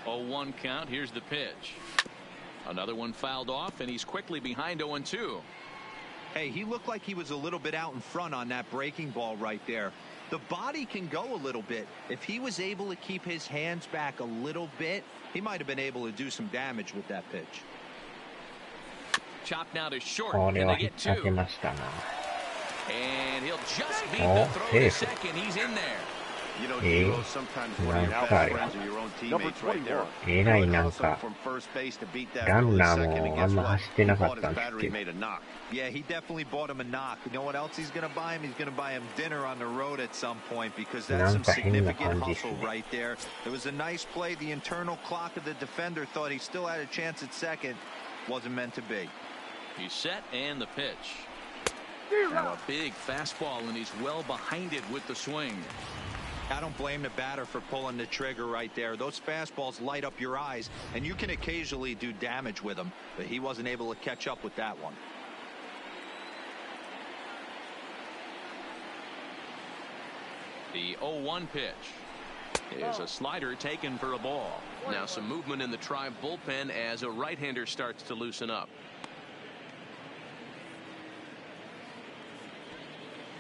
Oh, 1 count. Here's the pitch. Another one fouled off, and he's quickly behind 0-2. Hey, he looked like he was a little bit out in front on that breaking ball right there. The body can go a little bit. If he was able to keep his hands back a little bit, he might have been able to do some damage with that pitch. Chopped now to short, and they get 2. And he'll just beat the throw to second. He's in there. You know, Giro, sometimes one of your best friends are your own teammates right there. From first base to beat that second, and guess what? He bought his battery, made a knock. Yeah, he definitely bought him a knock. You know what else he's going to buy him? He's going to buy him dinner on the road at some point, because that's some significant hustle right there. It was a nice play. The internal clock of the defender thought he still had a chance at second. Wasn't meant to be. He's set, and the pitch. Now a big fastball, and he's well behind it with the swing. I don't blame the batter for pulling the trigger right there. Those fastballs light up your eyes, and you can occasionally do damage with them, but he wasn't able to catch up with that one. The 0-1 pitch is a slider taken for a ball. Now some movement in the Tribe bullpen as a right-hander starts to loosen up.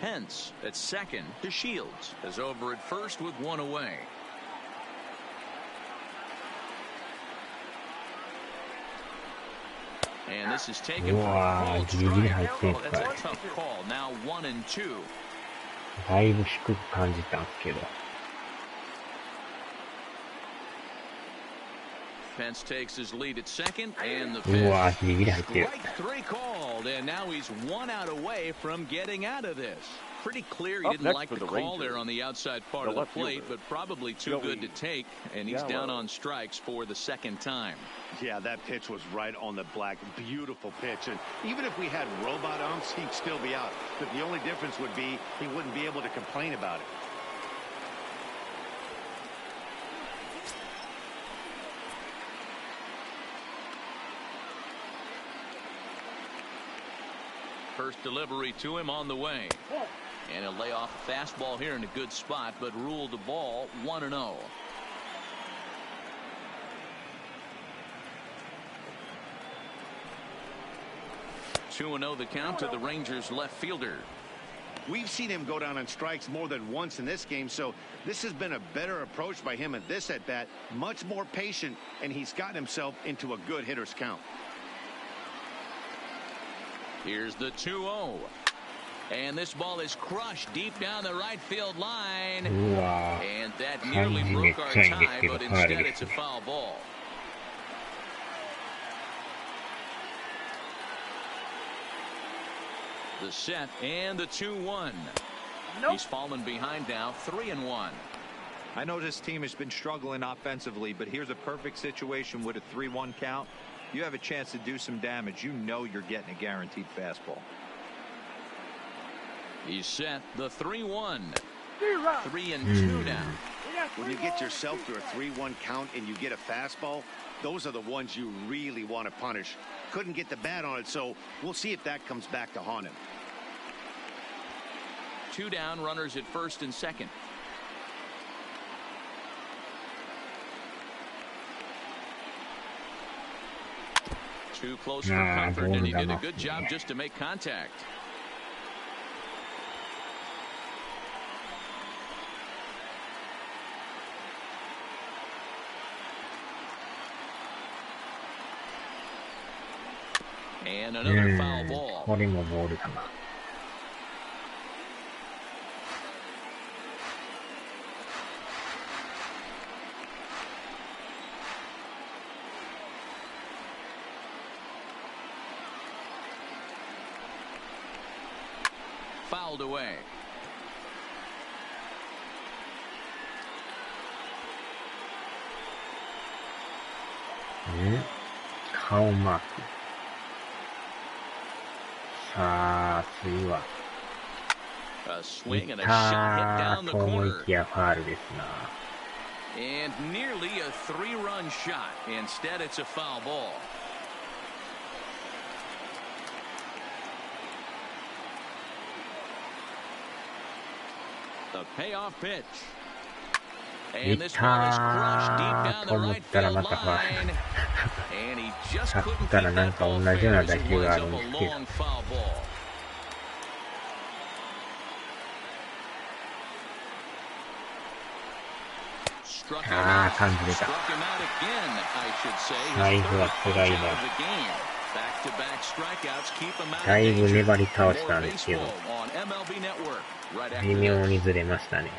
Pence at second to Shields is over at first with 1 away. And this is taken for a strike. That's a tough call. Now 1-2. だいぶ低く感じたんですけど。Pence takes his lead at second, and the pitch. Strike 3 called, and now he's 1 out away from getting out of this. Pretty clear he didn't like the call there on the outside part of the plate, but probably too good to take, and he's down on strikes for the second time. Yeah, that pitch was right on the black. Beautiful pitch, and even if we had robot umps, he'd still be out. But the only difference would be he wouldn't be able to complain about it. First delivery to him on the way. And he'll lay off a fastball here in a good spot, but ruled the ball 1-0. 2-0 the count to the Rangers left fielder. We've seen him go down on strikes more than once in this game, so this has been a better approach by him at this at-bat. Much more patient, and he's gotten himself into a good hitter's count. Here's the 2-0. And this ball is crushed deep down the right field line. And that nearly broke our tie, but instead it's a foul ball. The set and the 2-1. He's fallen behind now, 3-1. I know this team has been struggling offensively, but here's a perfect situation with a 3-1 count. You have a chance to do some damage. You know you're getting a guaranteed fastball. He's set the 3-1. 3-2 now. When you get yourself to a 3-1 count and you get a fastball, those are the ones you really want to punish. Couldn't get the bat on it, so we'll see if that comes back to haunt him. 2 down, runners at first and second. Too close for comfort, and he did a good job just to make contact. And another foul ball. これもボールだな。Fouled away. How much? さあ、次は。A swing and a shot hit down the と思い corner. きやファールですな。And nearly a 3-run shot. Instead, it's a foul ball. The payoff pitch. And this ball is crushed deep down the right field line. And he just couldn't keep that ball fair as it winds up a long foul ball. Struck him out again, I should say. His third punch out of the game. Back-to-back strikeouts keep him out だいぶ of 粘り danger. 倒した More んですけど、 baseball on MLB Network right 微 after 妙 this. にずれましたね。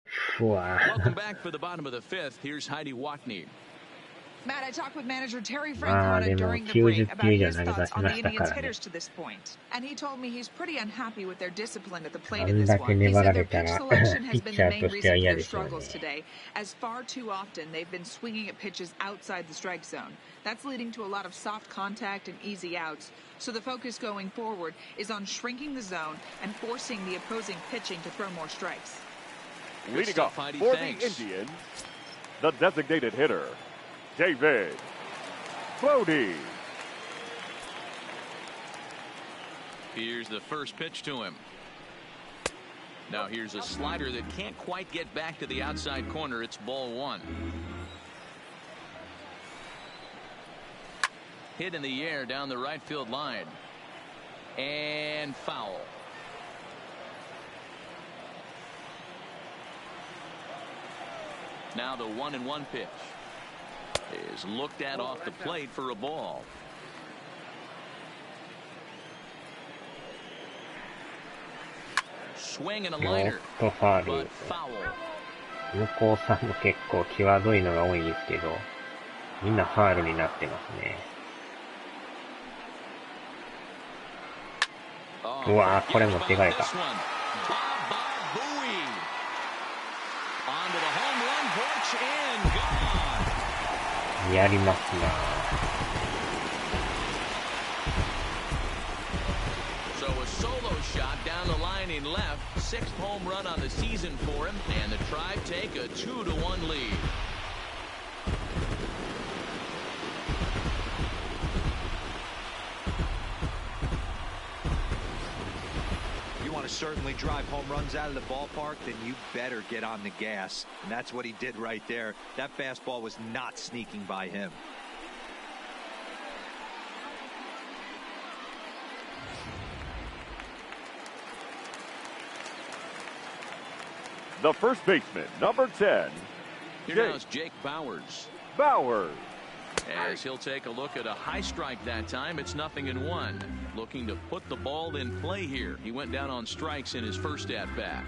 ふわ Welcome back for the bottom of the fifth. Here's Heidi Watney. Matt, I talked with manager Terry まあで Francona も during the break 90 about 球じゃ his 投げ出 thoughts し on ま the したか Indians' らね。 hitters to this point. And he told me he's pretty unhappy with their discipline at the あ plate in ん this だけ one. He 粘 said ら their れた pitch ら selection ピ has ッ been チ the ャー main としては reason for 嫌 their でしょうね。 struggles today, as far too often they've been swinging at pitches outside the strike zone. That's leading to a lot of soft contact and easy outs. So the focus going forward is on shrinking the zone and forcing the opposing pitching to throw more strikes. Leading stuff, off Heidi. for Thanks. the Indians, the designated hitter, David Brody. Here's the first pitch to him. Now here's a slider that can't quite get back to the outside corner. It's ball one. Hit in the air down the right field line. And foul. Now the 1-1 pitch is looked at off the plate for a ball. Swing and a ちょっ liner, とファール but。foul. 向こうさんも結構際どいのが多いんですけど、みんなファールになってますね。うわぁ、これ持っていかれた。やりますなぁ。So a solo shot down the line in left, 6th home run on the season for him, and the Tribe take a 2-1 lead. certainly drive home runs out of the ballpark, then you better get on the gas. And that's what he did right there. That fastball was not sneaking by him. The first baseman, number 10. Here now is Jake Bowers. Bowers. As he'll take a look at a high strike that time, it's 0-1. Looking to put the ball in play here. He went down on strikes in his first at-bat.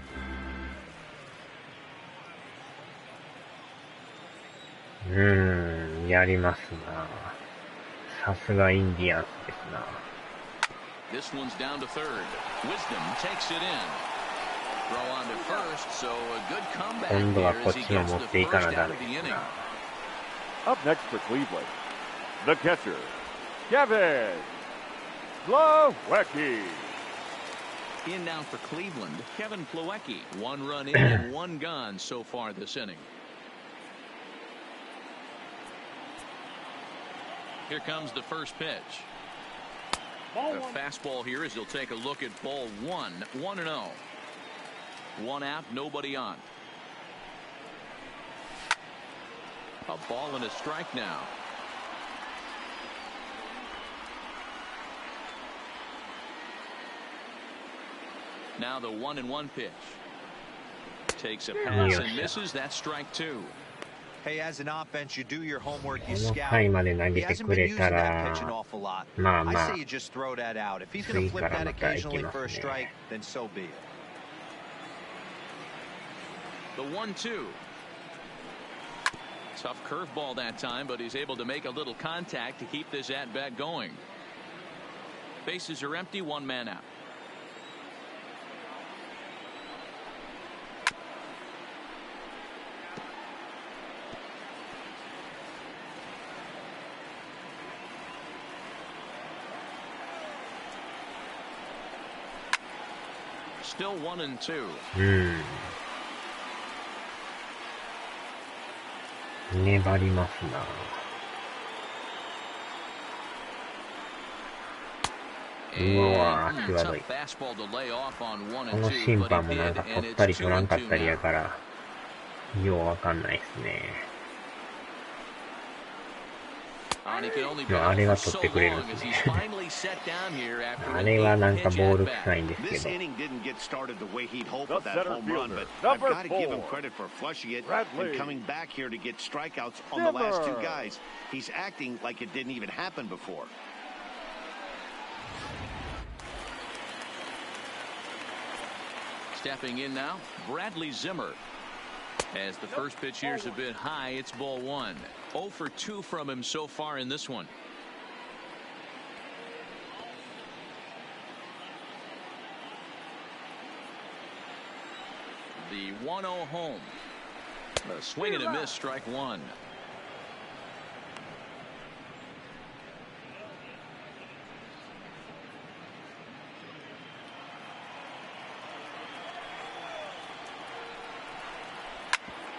Hmm, やりますな。さすがインディアンスですな。This one's down to third. Wisdom takes it in. Throw on to first, so a good comeback here as he gets the first out of the inning. Up next for Cleveland, the catcher, Kevin Plawecki. In now for Cleveland, Kevin Plawecki. 1 run in and 1 gone so far this inning. Here comes the first pitch. A fastball here as he'll take a look at ball 1, 1-0. 1 out, nobody on. A ball and a strike now. Now the 1-1 pitch. Takes a pass and misses. That's strike 2. Hey, as an offense, you do your homework, you scout. 回まで投げてくれたら、まあまあ、 I say you just throw that out. If he's going to flip that occasionally for a strike, then so be it. The 1-2. Tough curveball that time, but he's able to make a little contact to keep this at-bat going. Bases are empty, 1 man out. Still 1-2. 粘りますな。うわー、際どい。この審判もなんか取ったり取らんかったりやから、ようわかんないですね。あれは取ってくれるんですね。あれはなんかボール臭いんですけど。Stepping in now, Bradley Zimmer. As the first pitch here's a bit high, it's ball 1. 0 for 2 from him so far in this one. The 1-0 home. A swing and a miss, strike 1.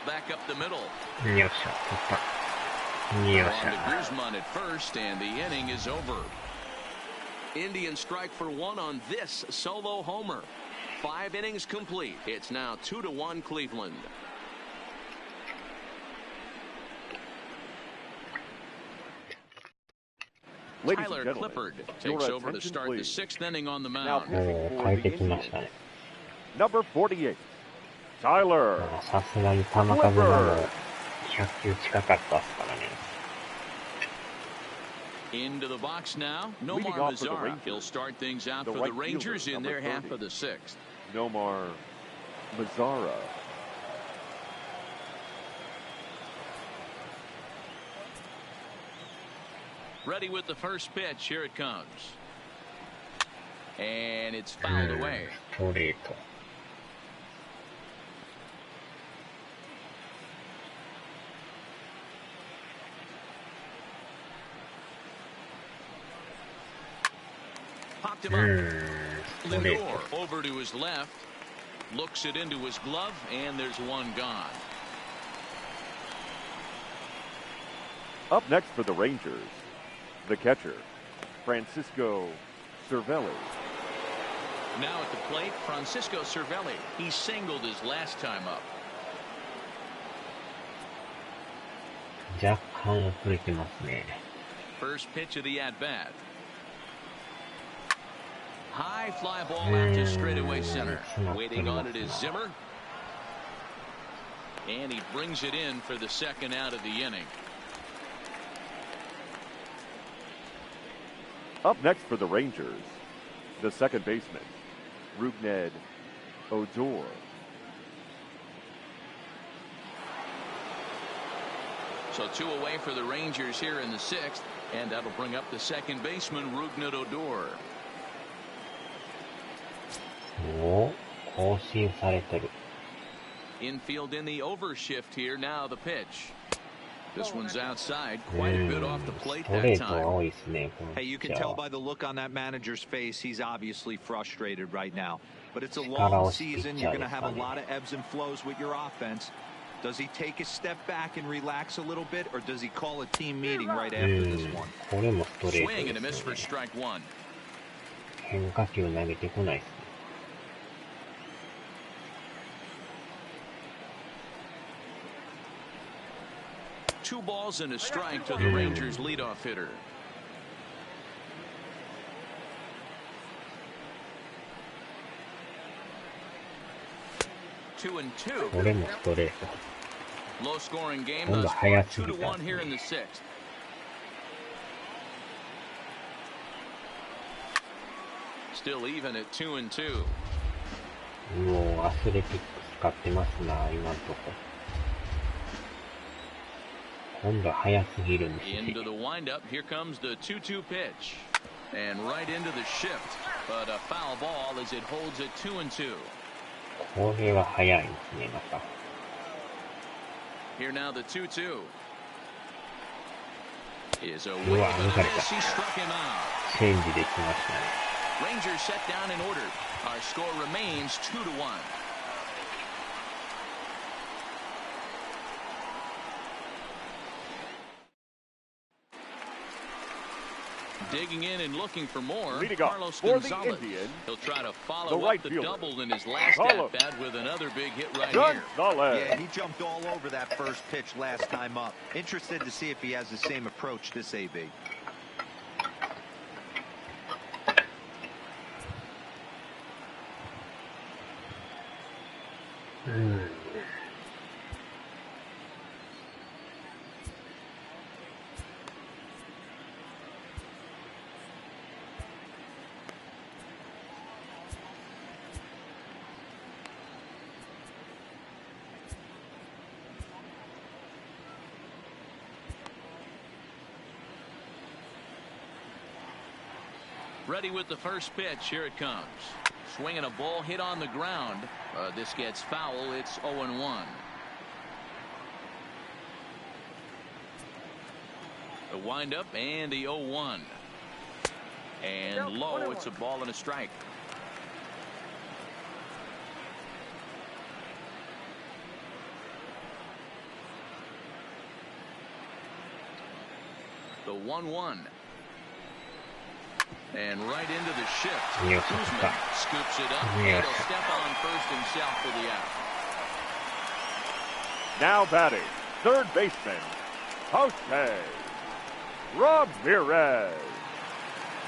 Back up the middle. よっしゃ、取った。よっしゃ。 Guzman at first, and the inning is over. Indians strike for 1 on this solo homer. 5 innings complete. It's now 2-1 Cleveland. Tyler Clippard takes over to start the 6th inning on the mound. 変えてきましたね。Number 48. Tyler. さすがに球数がもう100球近かったっすからね。Into the box now, Nomar Mazara. He'll start things out for the Rangers in their half of the 6th. Nomar Mazara. Ready with the first pitch. Here it comes. And it's fouled away. ストレート。Popped him up. Lindor over to his left. Looks it into his glove, and there's 1 gone. Up next for the Rangers, the catcher, Francisco Cervelli. Now at the plate, Francisco Cervelli. He singled his last time up. 若干遅れてますね。 First pitch of the at-bat. High fly ball out to straightaway center. Waiting on it is Zimmer. And he brings it in for the second out of the inning. Up next for the Rangers, the second baseman, Rougned Odor. So 2 away for the Rangers here in the 6th, and that'll bring up the second baseman, Rougned Odor. お、更新されてる。 Infield in the overshift here. Now the pitch. This one's outside, quite a bit off the plate that time. Hey, you can tell by the look on that manager's face, he's obviously frustrated right now. But it's a long season. You're going to have a lot of ebbs and flows with your offense. Does he take a step back and relax a little bit, or does he call a team meeting right after this one? Swing and a miss for strike 1. 変化球投げてこないですね。 2 balls and a strike to the Rangers leadoff hitter. Two and two. Low scoring game thus far. 2-1 here in the 6th. Still even at 2 and 2. もうアスレティックス使ってますな、今んとこ。 今度は早すぎるんですね。 Into the windup, here comes the 2-2 pitch. And right into the shift. But a foul ball as it holds at 2 and 2. これは早いですね、また。 Here now the 2-2. Is a way to the miss. He struck him out. チェンジできましたね。 Rangers set down and ordered. Our score remains 2-1. Digging in and looking for more. Leading off Carlos for the Gonzalez. Indians, He'll try to follow the right up the fielder, double in his last Carlos at-bat with another big hit right Gonzalez. here. Yeah, he jumped all over that first pitch last time up. Interested to see if he has the same approach this AB. Ready with the first pitch. Here it comes. Swinging a ball hit on the ground. This gets foul. It's 0-1. The windup and the 0-1. And low. It's a ball and a strike. The 1-1. And right into the shift. Kuzma scoops it up. And he'll step on first himself for the out. Now batting, third baseman, Jose Ramirez.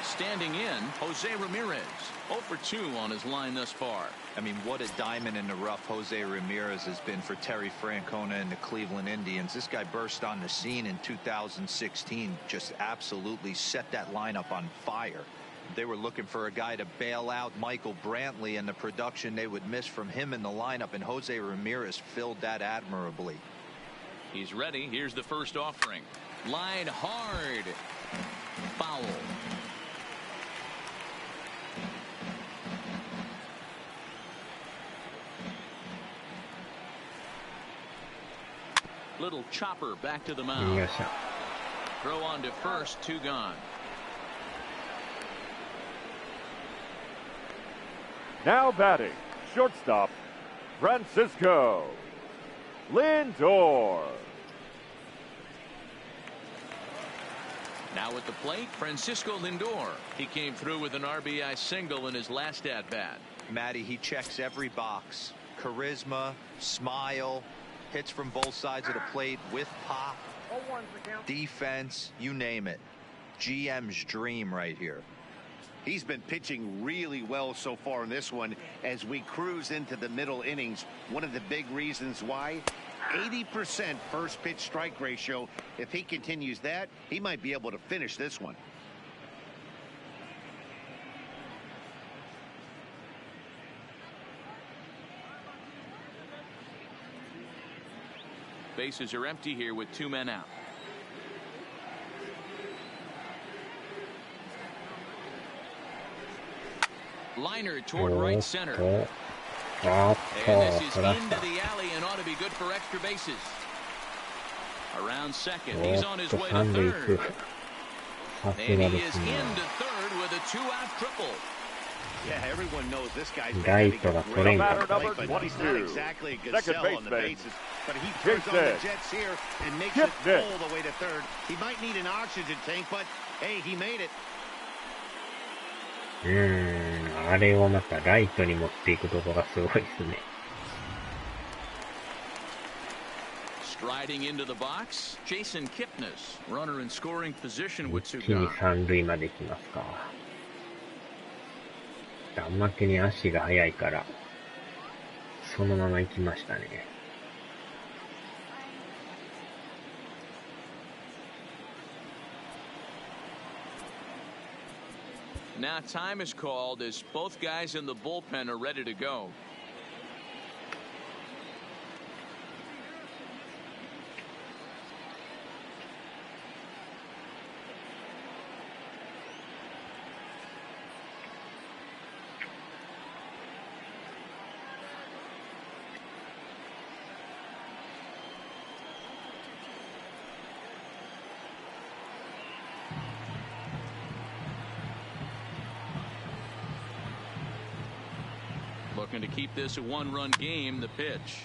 Standing in, Jose Ramirez. 0 for 2 on his line thus far. I mean, what a diamond in the rough Jose Ramirez has been for Terry Francona and the Cleveland Indians. This guy burst on the scene in 2016, just absolutely set that lineup on fire. They were looking for a guy to bail out Michael Brantley, and the production they would miss from him in the lineup, and Jose Ramirez filled that admirably. He's ready. Here's the first offering. Line hard. Foul. Little chopper back to the mound. Yes, sir. Throw on to first, 2 gone. Now batting, shortstop, Francisco Lindor. Now at the plate, Francisco Lindor. He came through with an RBI single in his last at-bat. Matty, he checks every box. Charisma, smile, hits from both sides of the plate with pop, defense, you name it. GM's dream right here. He's been pitching really well so far in this one as we cruise into the middle innings. One of the big reasons why, 80% first pitch strike ratio. If he continues that, he might be able to finish this one. Bases are empty here with 2 men out. Liner toward right center. And this is into the alley and ought to be good for extra bases. Around second, he's on his way to third. And he is into third with a 2-out triple. Yeah, everyone knows this guy's Right been to the having plate. a Number great play, but he's not 22. exactly a good Second sell on the baseman. bases. But he turns on the Jets here and makes it Kipnis. all the way to third. He might need an oxygen tank, but hey, he made it. あれをまたライトに持っていくとこがすごいですね。Striding into the box, Jason Kipnis, runner in scoring position with 2 一気に gone. 三塁まで来ますか。あんまけに足が速いから、そのまま行きましたね。Now time is called as both guys in the bullpen are ready to go. Looking to keep this a 1-run game. The pitch.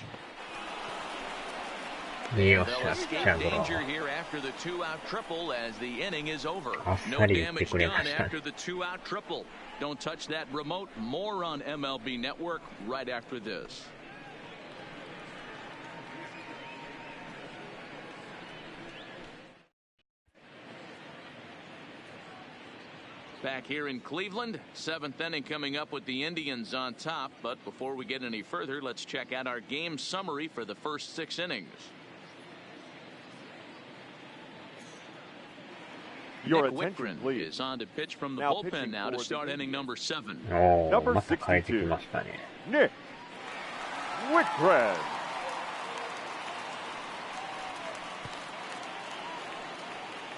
よっし They'll ゃ、 escape ピッチャーゴロ。 danger here after the 2-out triple as the inning is over. あっ No さり打って damage くれま done したね。 after the 2-out triple. Don't touch that remote. More on MLB Network right after this. Back here in Cleveland, 7th inning coming up with the Indians on top. But before we get any further, let's check out our game summary for the first 6 innings. Your Nick attention, Whitgren please. is on to pitch from the Now bullpen pitching now to for the start inning Indians. number 7. おー、 Number また変えてき 62. ましたね。 Nick Whitgren.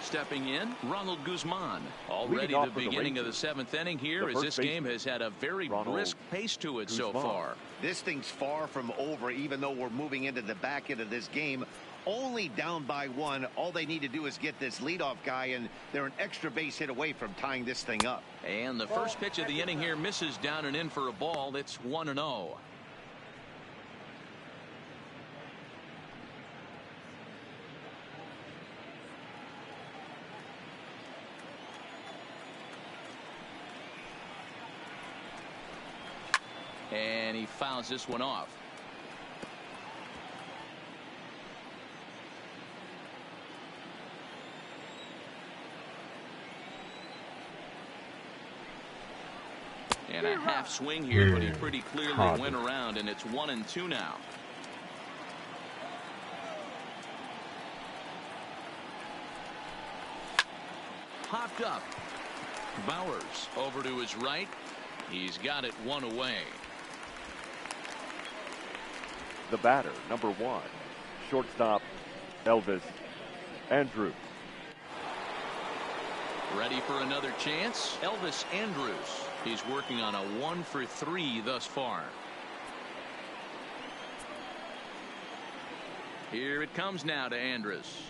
Stepping in, Ronald Guzman. Already Leading the off for the beginning of the Rangers. 7th inning here, The as first this game baseman, has had a very Ronald brisk pace to it so Guzman. far. This thing's far from over, even though we're moving into the back end of this game. Only down by 1. All they need to do is get this leadoff guy, and they're an extra base hit away from tying this thing up. And the first pitch of the inning here misses down and in for a ball. It's 1-0. And he fouls this one off. And a half swing here, but he pretty clearly went around, and it's 1-2 now. Popped up. Bowers over to his right. He's got it 1 away. The batter, number 1, shortstop Elvis Andrus. Ready for another chance? Elvis Andrus. He's working on a 1-for-3 thus far. Here it comes now to Andrus.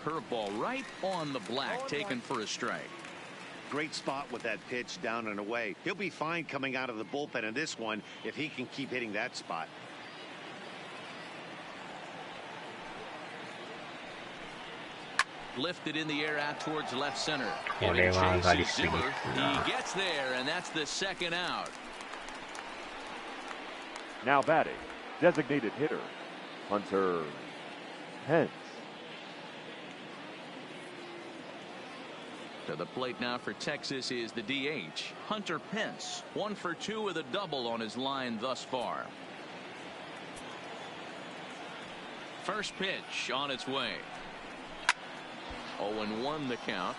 Curveball right on the black, taken for a strike. Great spot with that pitch down and away. He'll be fine coming out of the bullpen in this one if he can keep hitting that spot. Lifted in the air out towards left center. これは上がりすぎ He ですな。 gets there, and that's the second out. Now batting, designated hitter, Hunter Pence. To the plate now for Texas is the DH, Hunter Pence. 1 for 2 with a double on his line thus far. First pitch on its way. 0-1 the count.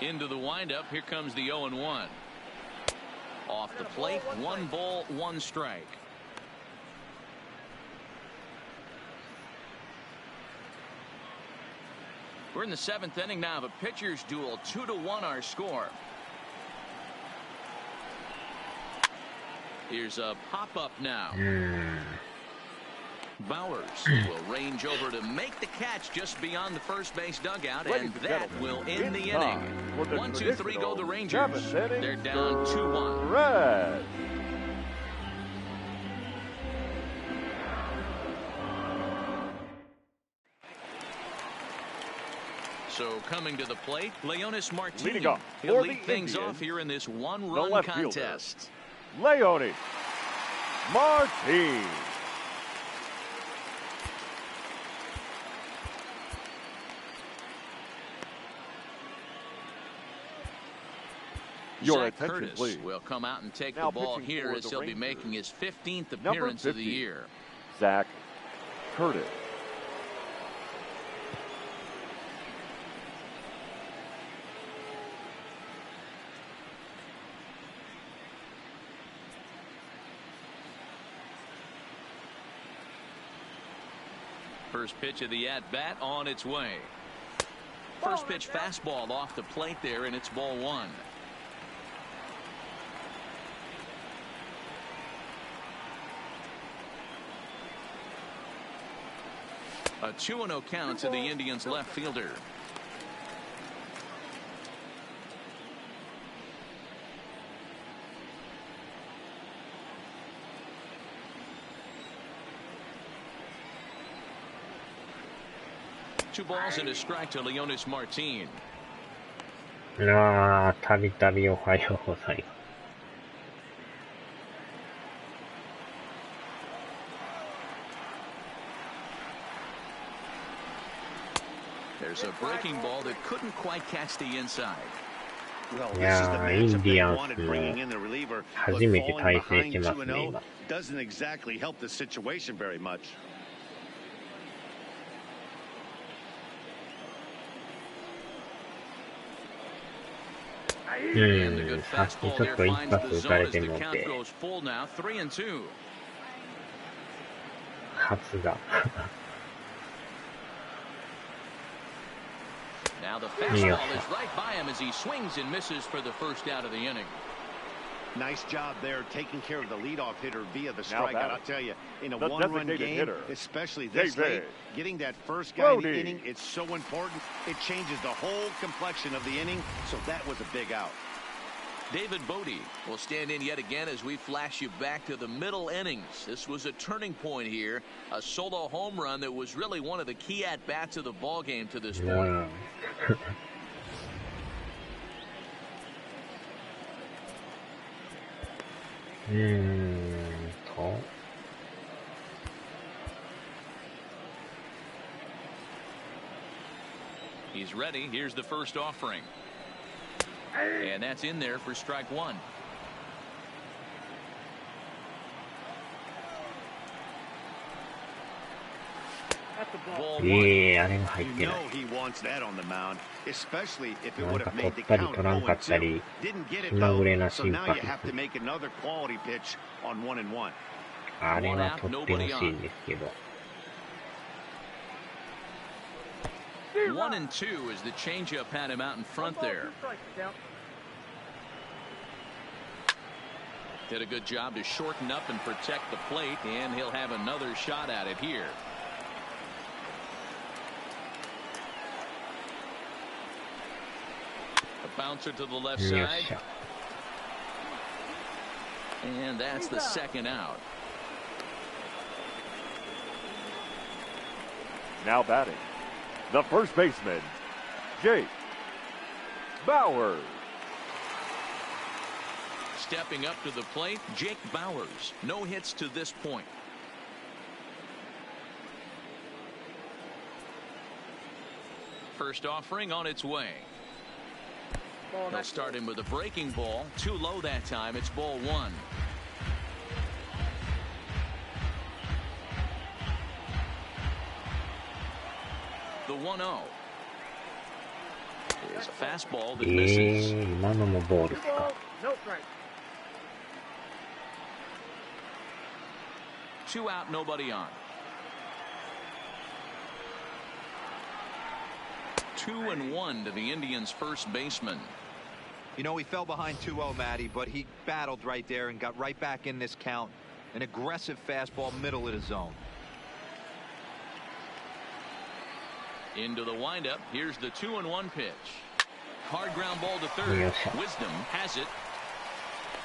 Into the windup. Here comes the 0-1. Off the plate. 1 ball, 1 strike. We're in the 7th inning now of a pitcher's duel. 2-1 our score. Here's a pop-up now. Bowers will range over to make the catch just beyond the first base dugout, and that will end the inning. 1, 2, 3 go the Rangers. They're down 2-1. Red. So coming to the plate, Leonis Martin. Leading off He'll for lead the things Indians, off here in this the one-run left fielder, contest. Leonis Martin. Your Zach attention, Curtis please. will come out and take Now the ball pitching here for as the he'll be Rangers, making his 15th number appearance of the 50, year. Zach Curtis. First pitch of the at-bat on its way. First pitch fastball off the plate there, and it's ball 1. A 2-0 count to the Indians left fielder. Two balls and a strike to Leonis Martin. ああ、たびたびおはようございます。There's a breaking ball that couldn't quite catch the inside. いやー、インディアンスの初めて対戦してますね、今。Doesn't exactly help the situation very much. さっきちょっと一発打たれてもうて、初が。Now the fastball is right by him as he swings and misses for the first out of the inning. Nice job there taking care of the leadoff hitter via the strikeout. I'll tell you, in a one-run game, hitter, especially this late, getting that first guy in the inning, it's so important. It changes the whole complexion of the inning, so that was a big out. David Bodie will stand in yet again as we flash you back to the middle innings. This was a turning point here, a solo home run that was really one of the key at-bats of the ball game to this point. He's ready. Here's the first offering. And that's in there for strike 1. Ball 1. Yeah, あれが入ってない。 He wants that on the mound, especially if it なん would か have 取 made っ the たり count 取らんかったり、 didn't get it 気まぐれ though, な so 審 now 判 you have to make another quality pitch on 1-1. あれは取ってほしいんですけど。 1-2 as the changeup had him out in front there. Did a good job to shorten up and protect the plate, and he'll have another shot at it here. A bouncer to the left side. And that's the second out. Now batting, the first baseman, Jake Bauers. Stepping up to the plate, Jake Bauers. No hits to this point. First offering on its way. They'll start him with a breaking ball. Too low that time. It's ball one. The 1-0 is a fastball that misses. 今のもボールですか。Two out, nobody on. 2-1 to the Indians' first baseman. You know, he fell behind 2-0, Matty, but he battled right there and got right back in this count. An aggressive fastball, middle of the zone. Into the windup. Here's the 2-1 pitch. Hard ground ball to third. Wisdom has it.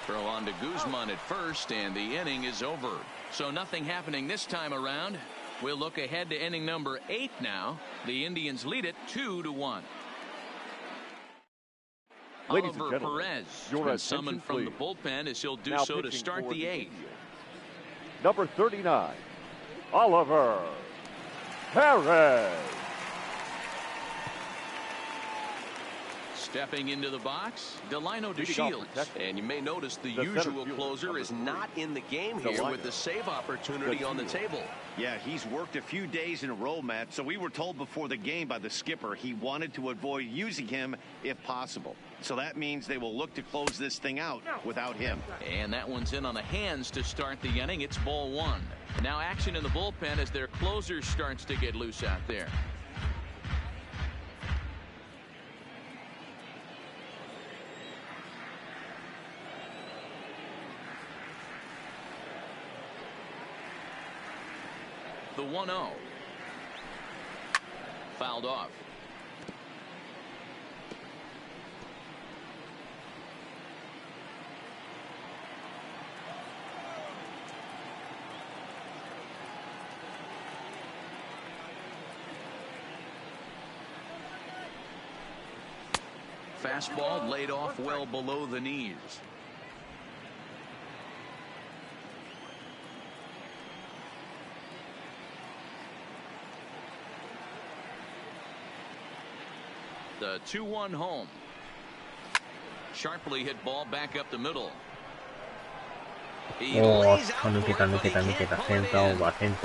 Throw on to Guzman at first, and the inning is over. So nothing happening this time around. We'll look ahead to inning number 8 now. The Indians lead it 2-1. Oliver Perez has been summoned from the bullpen as he'll do so to start the 8th. Number 39, Oliver Perez. Stepping into the box, Delino DeShields. And you may notice the usual closer is not in the game here with the save opportunity on the table. Yeah, he's worked a few days in a row, Matt, so we were told before the game by the skipper he wanted to avoid using him if possible. So that means they will look to close this thing out without him. And that one's in on the hands to start the inning. It's ball one. Now action in the bullpen as their closer starts to get loose out there. The 1-0. Fouled off. Fastball laid off well below the knees. The 2-1 home. Sharply hit ball back up the middle. He lays out for it, but he can't pull it in.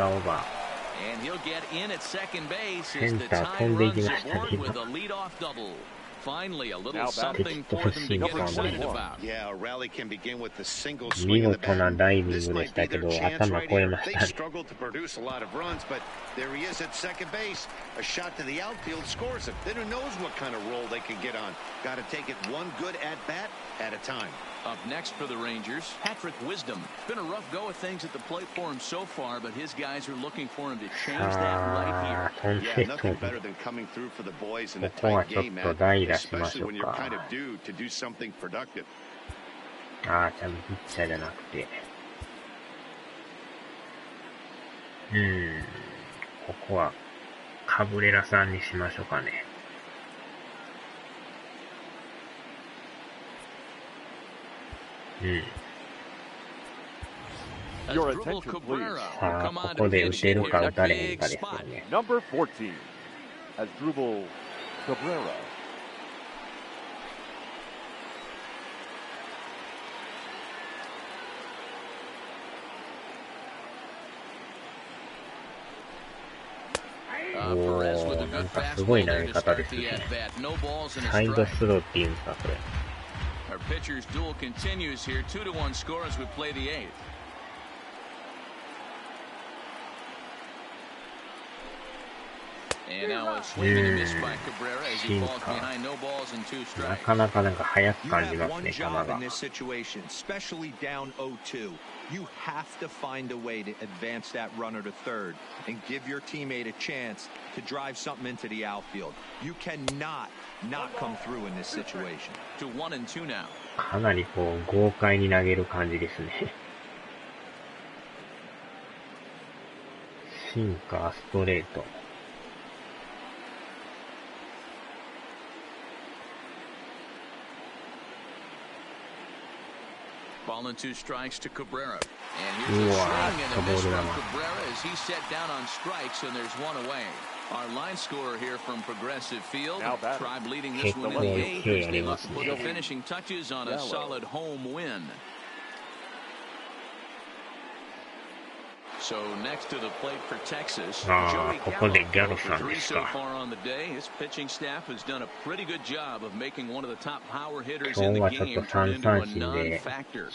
And he'll get in at second base as the time runs aboard with a leadoff double. Finally, a little something for them to get excited about. Yeah, a rally can begin with a single swing of the bat. This might be their chance right here. They struggled to produce a lot of runs, but there he is at second base. A shot to the outfield scores him. Then who knows what kind of roll they can get on. Got to take it one good at-bat at a time. Up next for the Rangers, Patrick Wisdom. It's been a rough go of things at the plate for him so far, but his guys are looking for him to change that right here. Yeah, nothing better than coming through for the boys in a tight game, man, especially when you're kind of due to do something productive. ちゃんとピッチャーじゃなくて。ここはカブレラさんにしましょうかね。Your attention, please. さあ、ここで打てるか打たれへんかですよね。Number 14, Asdrubal Cabrera. Perez with a good fastball there to start the at-bat. No balls in a strike. サイドスローっていうんですか、これ。Our pitcher's duel continues here. 2-1 score as we play the 8th. And now a swing and a miss by Cabrera as he falls behind no balls and 2 strikes. なかなか早く感じますね、球 You have one job が in。this situation, especially down 0-2. You have to find a way to advance that runner to third and give your teammate a chance to drive something into the outfield. You cannot not come through in this situation. To 1 and 2 now. かなり豪快に投げる感じですね。シンカー、ストレート。Ball and 2 strikes to Cabrera. And here's a swing and a miss from Cabrera as he's set down on strikes, and there's 1 away. Our line scorer here from Progressive Field. Tribe leading this one in the 8th as they look to put the finishing touches on a solid home win. So next to the plate for Texas, Joey Gallo for 3 so far on the day. His pitching staff has done a pretty good job of making one of the top power hitters in the game turn into a non-factor.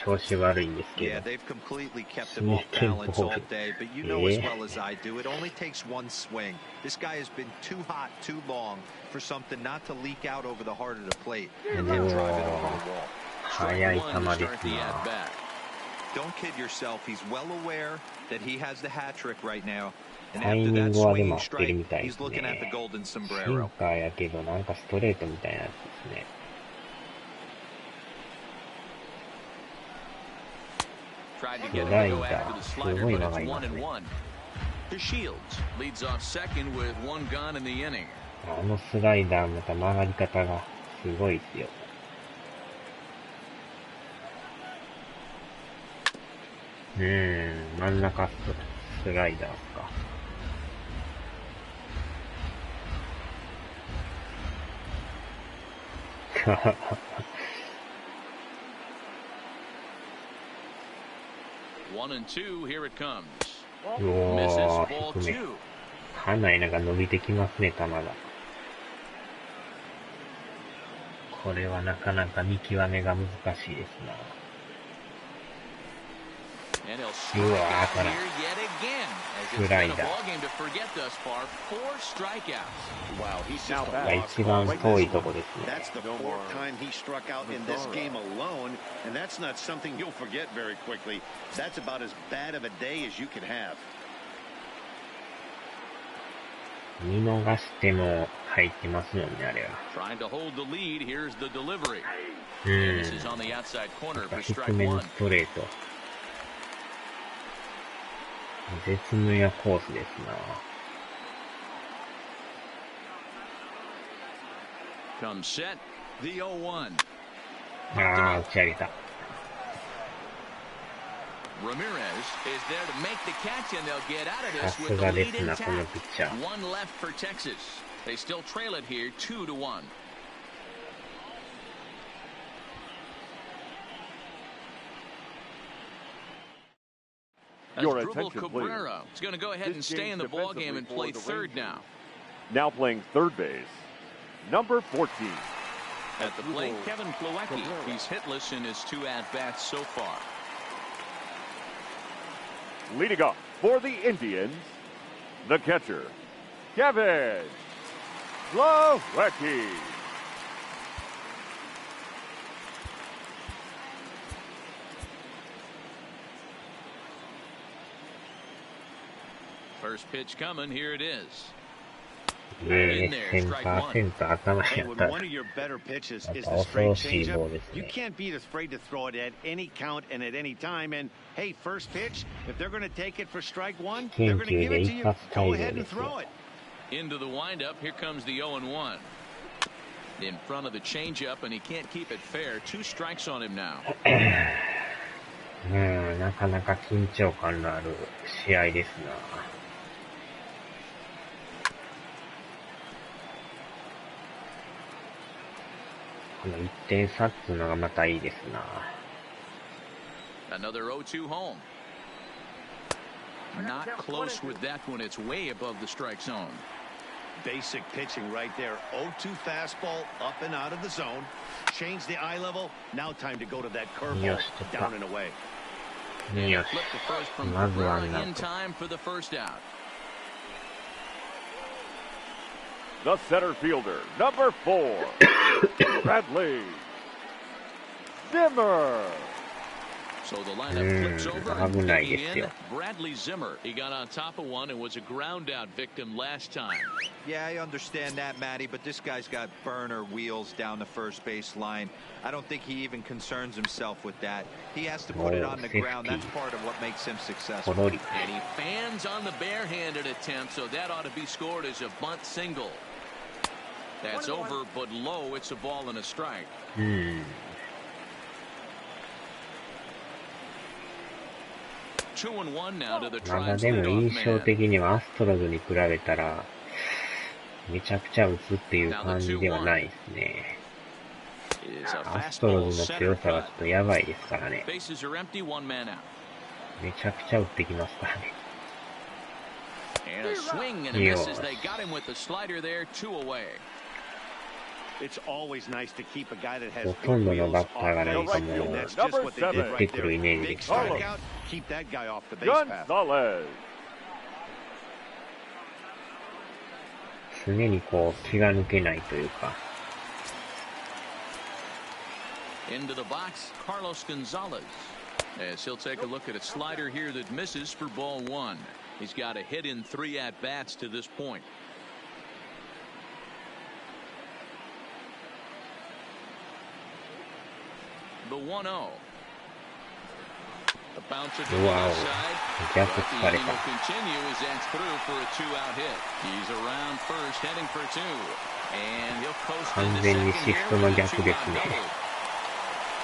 Yeah, they've completely kept him off balance all day, but you know as well as I do, it only takes 1 swing. This guy has been too hot too long for something not to leak out over the heart of the plate and then drive it over the wall. 速い球ですな。 Don't kid yourself. He's well aware that he has the hat trick right now. And タイ after ミン that グはで swinging も合ってるみ strike, たいで he's す looking at the ね。 golden シン sombrero. カーやけどなんかストレートみたいなやつですね。スライダー、すごい曲がりますね。あのスライダーまた曲がり方がすごいですよ。真ん中スライダーか。1 and 2, here it comes. うおー、低め。かなりなんか伸びてきますね、球が。これはなかなか見極めが難しいですな。うわー、これ。スライダー。が一番遠いとこですね。That's the 4th time he struck out in this game alone, and that's not something you'll forget very quickly. That's about as bad of a day as you can have. 見逃しても入ってますもんね、あれは。低めのストレート。絶妙コースですな。あー、打ち上げた。さすがですな、このピッチャー。Your attention, Cabrera is going to go ahead and stay in the ball game and play third now. Now playing third base, number 14. At the plate, Kevin Plawecki. He's hitless in his 2 at-bats so far. Leading up for the Indians, the catcher, Kevin Plawecki. First pitch coming, here it is. When one of your better pitches is the straight changeup, you can't be afraid to throw it at any count and at any time. And hey, first pitch, if they're going to take it for strike 1, they're going to give it to you. Go ahead and throw it. Into the windup, here comes the 0-1. In front of the changeup, and he can't keep it fair. 2 strikes on him now. なかなか緊張感のある試合ですな。この1点差っていうのがまたいいですな。Another 0-2 home. Not close with that one. It's way above the strike zone. Basic pitching right there. 0-2 fastball up and out of the zone. Change the eye level. Now time to go to that curveball down and away. よし。まずはin time for the first out. The center fielder, number 4, Bradley Zimmer. So the lineup flips over and in Bradley Zimmer. He got on top of one and was a ground out victim last time. Yeah, I understand that, Matty, but this guy's got burner wheels down the first base line. I don't think he even concerns himself with that. He has to put it on the ground. That's part of what makes him successful. And he fans on the barehanded attempt, so that ought to be scored as a bunt single. That's over, but low. It's a ball and a strike. まだでも印象的にはアストロズに比べたらめちゃくちゃ打つっていう感じではないですね。アストロズの強さがちょっとやばいですからね。めちゃくちゃ打ってきますからね。ほとんどのバッターがなんかもう打ってくるイメージですからね。常にこう気が抜けないというか。Into the box, Carlos Gonzalez. As he'll take a look at a slider here that misses for ball 1. He's got a hit in 3 at-bats to this point. The 1-0. The bouncer to the outside. He will continue as that's through for a 2-out hit. He's around first, heading for 2. And he'll coast into second here with a 2-out double.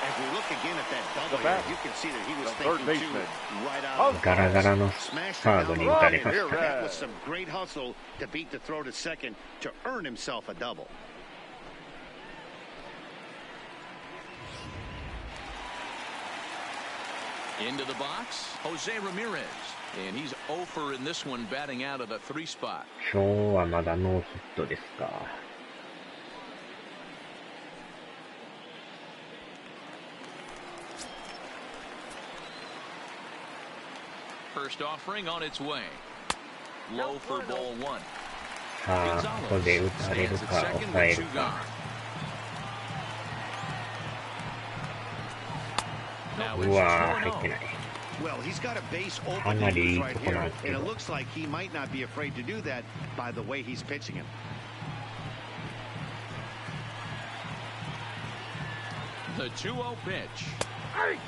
As we look again at that double here, you can see that he was thinking 2 right out. ガラガラのサードに打たれましたね。That was some great hustle to beat the throw to second to earn himself a double. Into the box, Jose Ramirez. And he's 0 in this one, batting out of the 3 spot. 今日はまだノーヒットですか。First offering on its way. Low for ball 1. さあ、ここで打たれるか抑えるか。うわー、入ってない。Well, he's got a base open right here, and it looks like he might not be afraid to do that by the way he's pitching him. The 2-0 pitch.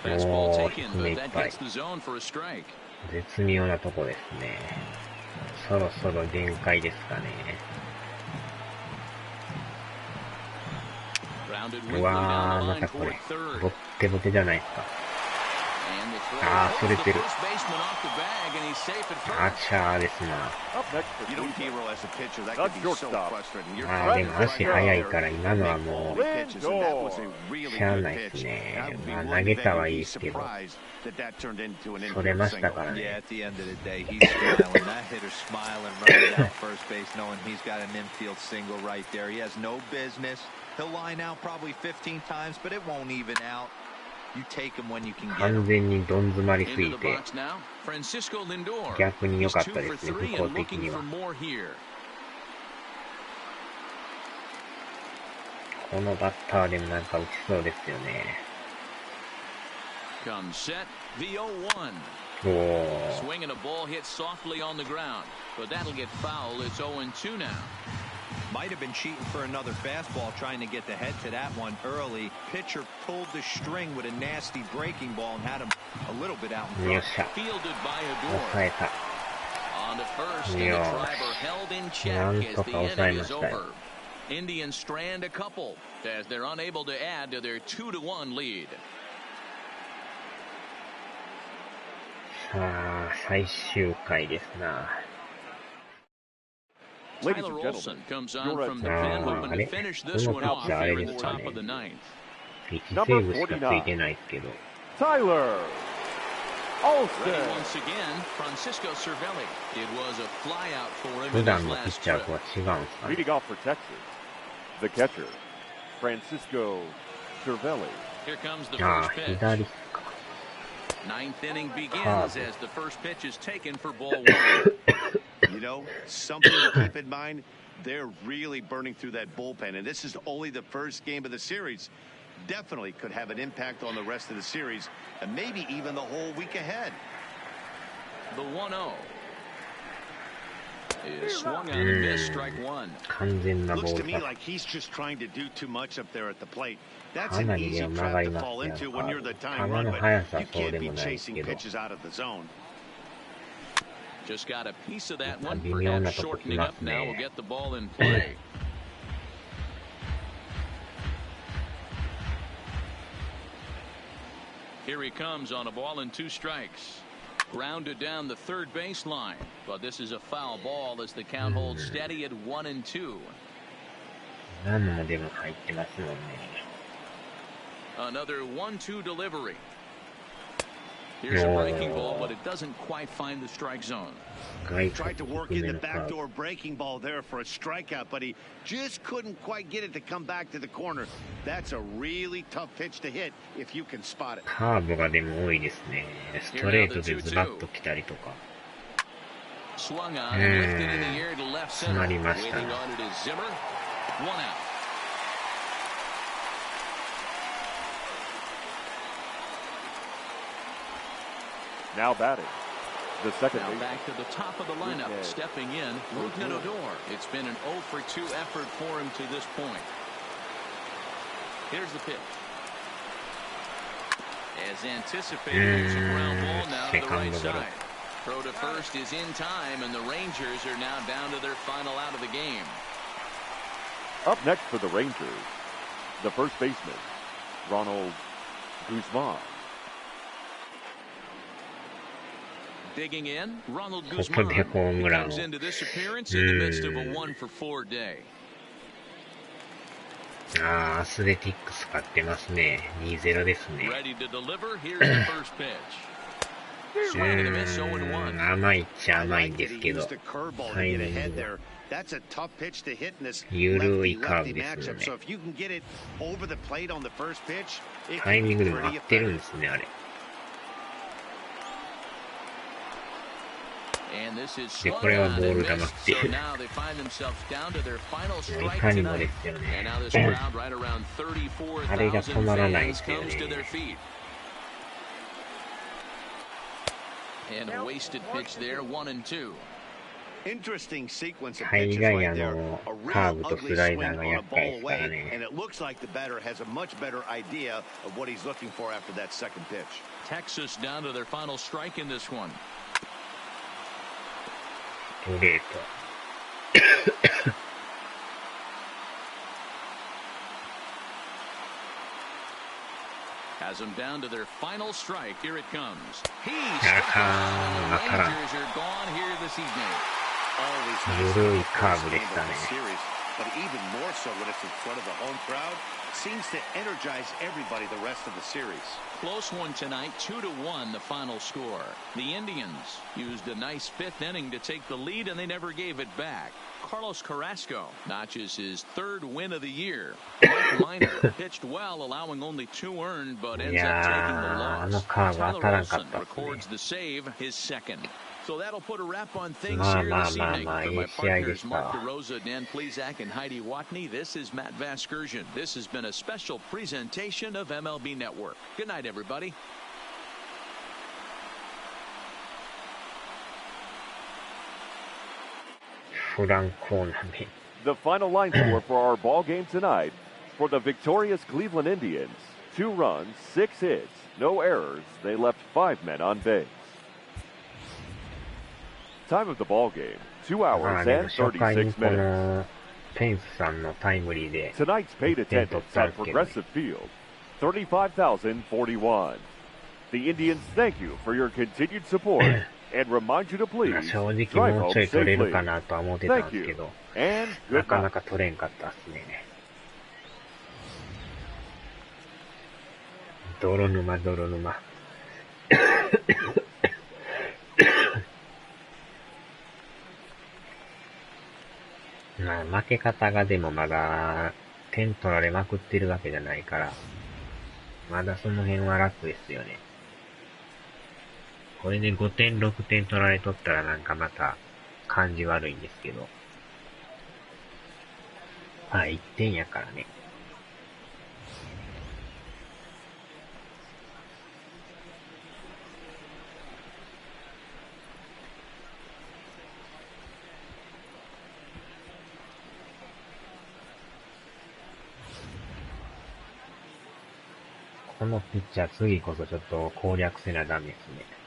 Fastball taken, but that gets the zone for a strike. 絶妙なとこですね。そろそろ限界ですかね。うわー、またこれボッテボテじゃないですか。あー、それてる。あちゃーですな。あー、でも足速いから今のはもうしゃあないですね。まあ投げたはいいですけどそれましたからね。完全にどん詰まりすぎて逆に良かったですね、向こう的には。このバッターでもなんか打ちそうですよね。おー。Swinging a ball hit softly on the ground, but that'll get foul. It's 0-2 now. Might have been cheating for another fastball, trying to get the head to that one early. Pitcher pulled the string with a nasty breaking ball and had him a little bit out in front. Fielded by Adore. On to first, and the driver held in check as the inning is over. Indians strand a couple as they're unable to add to their 2-1 lead. さあ、最終回ですな。Tyler Olson comes on from the pen, hoping to finish this one off here in the top of the 9th. 1セーブしかついてないですけど。Tyler Olson. Once again, Francisco Cervelli. It was a flyout for him. 普段のピッチャーとは違うんですかね。Leading off for Texas, the catcher, Francisco Cervelli. Here comes the first pitch. 左か。Ninth inning begins as the first pitch is taken for ball 1. You know, something to keep in mind, they're really burning through that bullpen, and this is only the first game of the series. Definitely could have an impact on the rest of the series, and maybe even the whole week ahead. The 1-0 is swung on and missed, strike one. Looks to me like he's just trying to do too much up there at the plate. That's an easy trap to fall into when you're the time run, but you can't be chasing pitches out of the zone. Just got a piece of that one, perhaps shortening up now. Will get the ball in play. Here he comes on a ball and 2 strikes. Grounded down the third baseline, but this is a foul ball as the count holds steady at 1-2. Another 1-2 delivery. Here's a breaking ball, but it doesn't quite find the strike zone. Tried to work in the backdoor breaking ball there for a strikeout, but he just couldn't quite get it to come back to the corner. That's a really tough pitch to hit if you can spot it. カーブがでも多いですね。ストレートでズバッと来たりとか。Swung on and lifted in the air to left center. 詰まりましたね。 Waiting on it is Zimmer. 1 out. Now batting, the second now baseman. Back to the top of the lineup, stepping in, Rougned Odor. It's been an 0 for 2 effort for him to this point. Here's the pitch. As anticipated, there's a ground ball now to the right side. Throw to first is in time, and the Rangers are now down to their final out of the game. Up next for the Rangers, the first baseman, Ronald Guzman. Digging in, Ronald Guzman comes into this appearance in the midst of a 1 for 4 day. アスレティックス勝ってますね。2-0 ですね。Ready to deliver. Here's the first pitch. Swing and a miss, 0-1. 甘いっちゃ甘いんですけど、タイミングが。That's a tough pitch to hit in this 緩いカーブですよね。So if you can get it over the plate on the first pitch, タイミングでも合ってるんですね、あれ。で、これはボール球っていう。いかにもですよね。あれが止まらないですよね。大概カーブとスライダーが厄介ですからね。Texas down to their final strike in this one. ストレート。Has them down to their final strike. Here it comes. He's Rangers are gone here this evening. 緩いカーブでしたね。But even more so when it's in front of the home crowd, seems to energize everybody the rest of the series. Close one tonight, 2-1 the final score. The Indians used a nice 5th inning to take the lead, and they never gave it back. Carlos Carrasco notches his 3rd win of the year. Mike Minor pitched well, allowing only 2 earned, but ends up taking the loss. Tyler Olson records the save, his 2nd. So that'll put a wrap on things here this evening. For my partners Mark DeRosa, Dan Plezak, and Heidi Watney, this is Matt Vasgersian. This has been a special presentation of MLB Network. Good night, everybody. The final line score for our ball game tonight: for the victorious Cleveland Indians, 2 runs, 6 hits, no errors. They left 5 men on base. Time of the ball game, 2 hours and 36 minutes. Tonight's paid attendance at Progressive Field, 35,041. The Indians thank you for your continued support and remind you to please drive home safely. Thank you, and good night. 泥沼泥沼まあ負け方がでもまだ点取られまくってるわけじゃないからまだその辺は楽ですよね。これで5点6点取られとったらなんかまた感じ悪いんですけど。まあ、1点やからね。このピッチャー次こそちょっと攻略せなダメですね。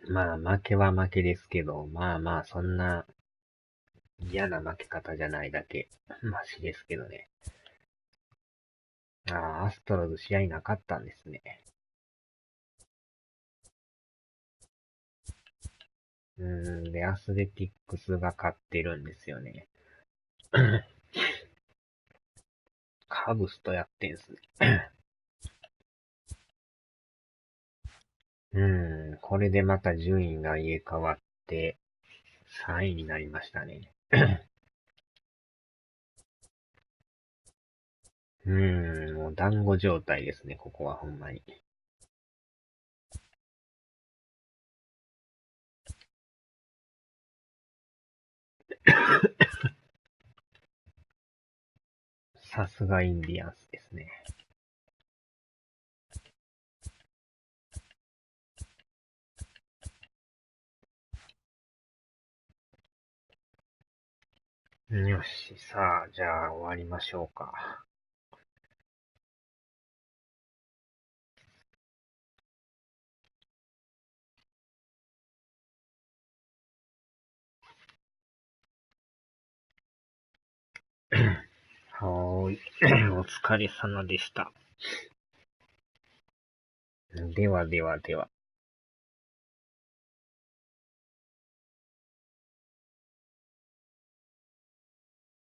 まあ、負けは負けですけど、まあまあ、そんな嫌な負け方じゃないだけ、マシですけどね。ああ、アストロズ試合なかったんですね。で、アスレティックスが勝ってるんですよね。カブスとやってんすね。これでまた順位が入れ替わって、3位になりましたね。もう団子状態ですね、ここはほんまに。さすがインディアンスですね。よし、さあ、じゃあ終わりましょうか。はーい。お疲れ様でした。ではではでは。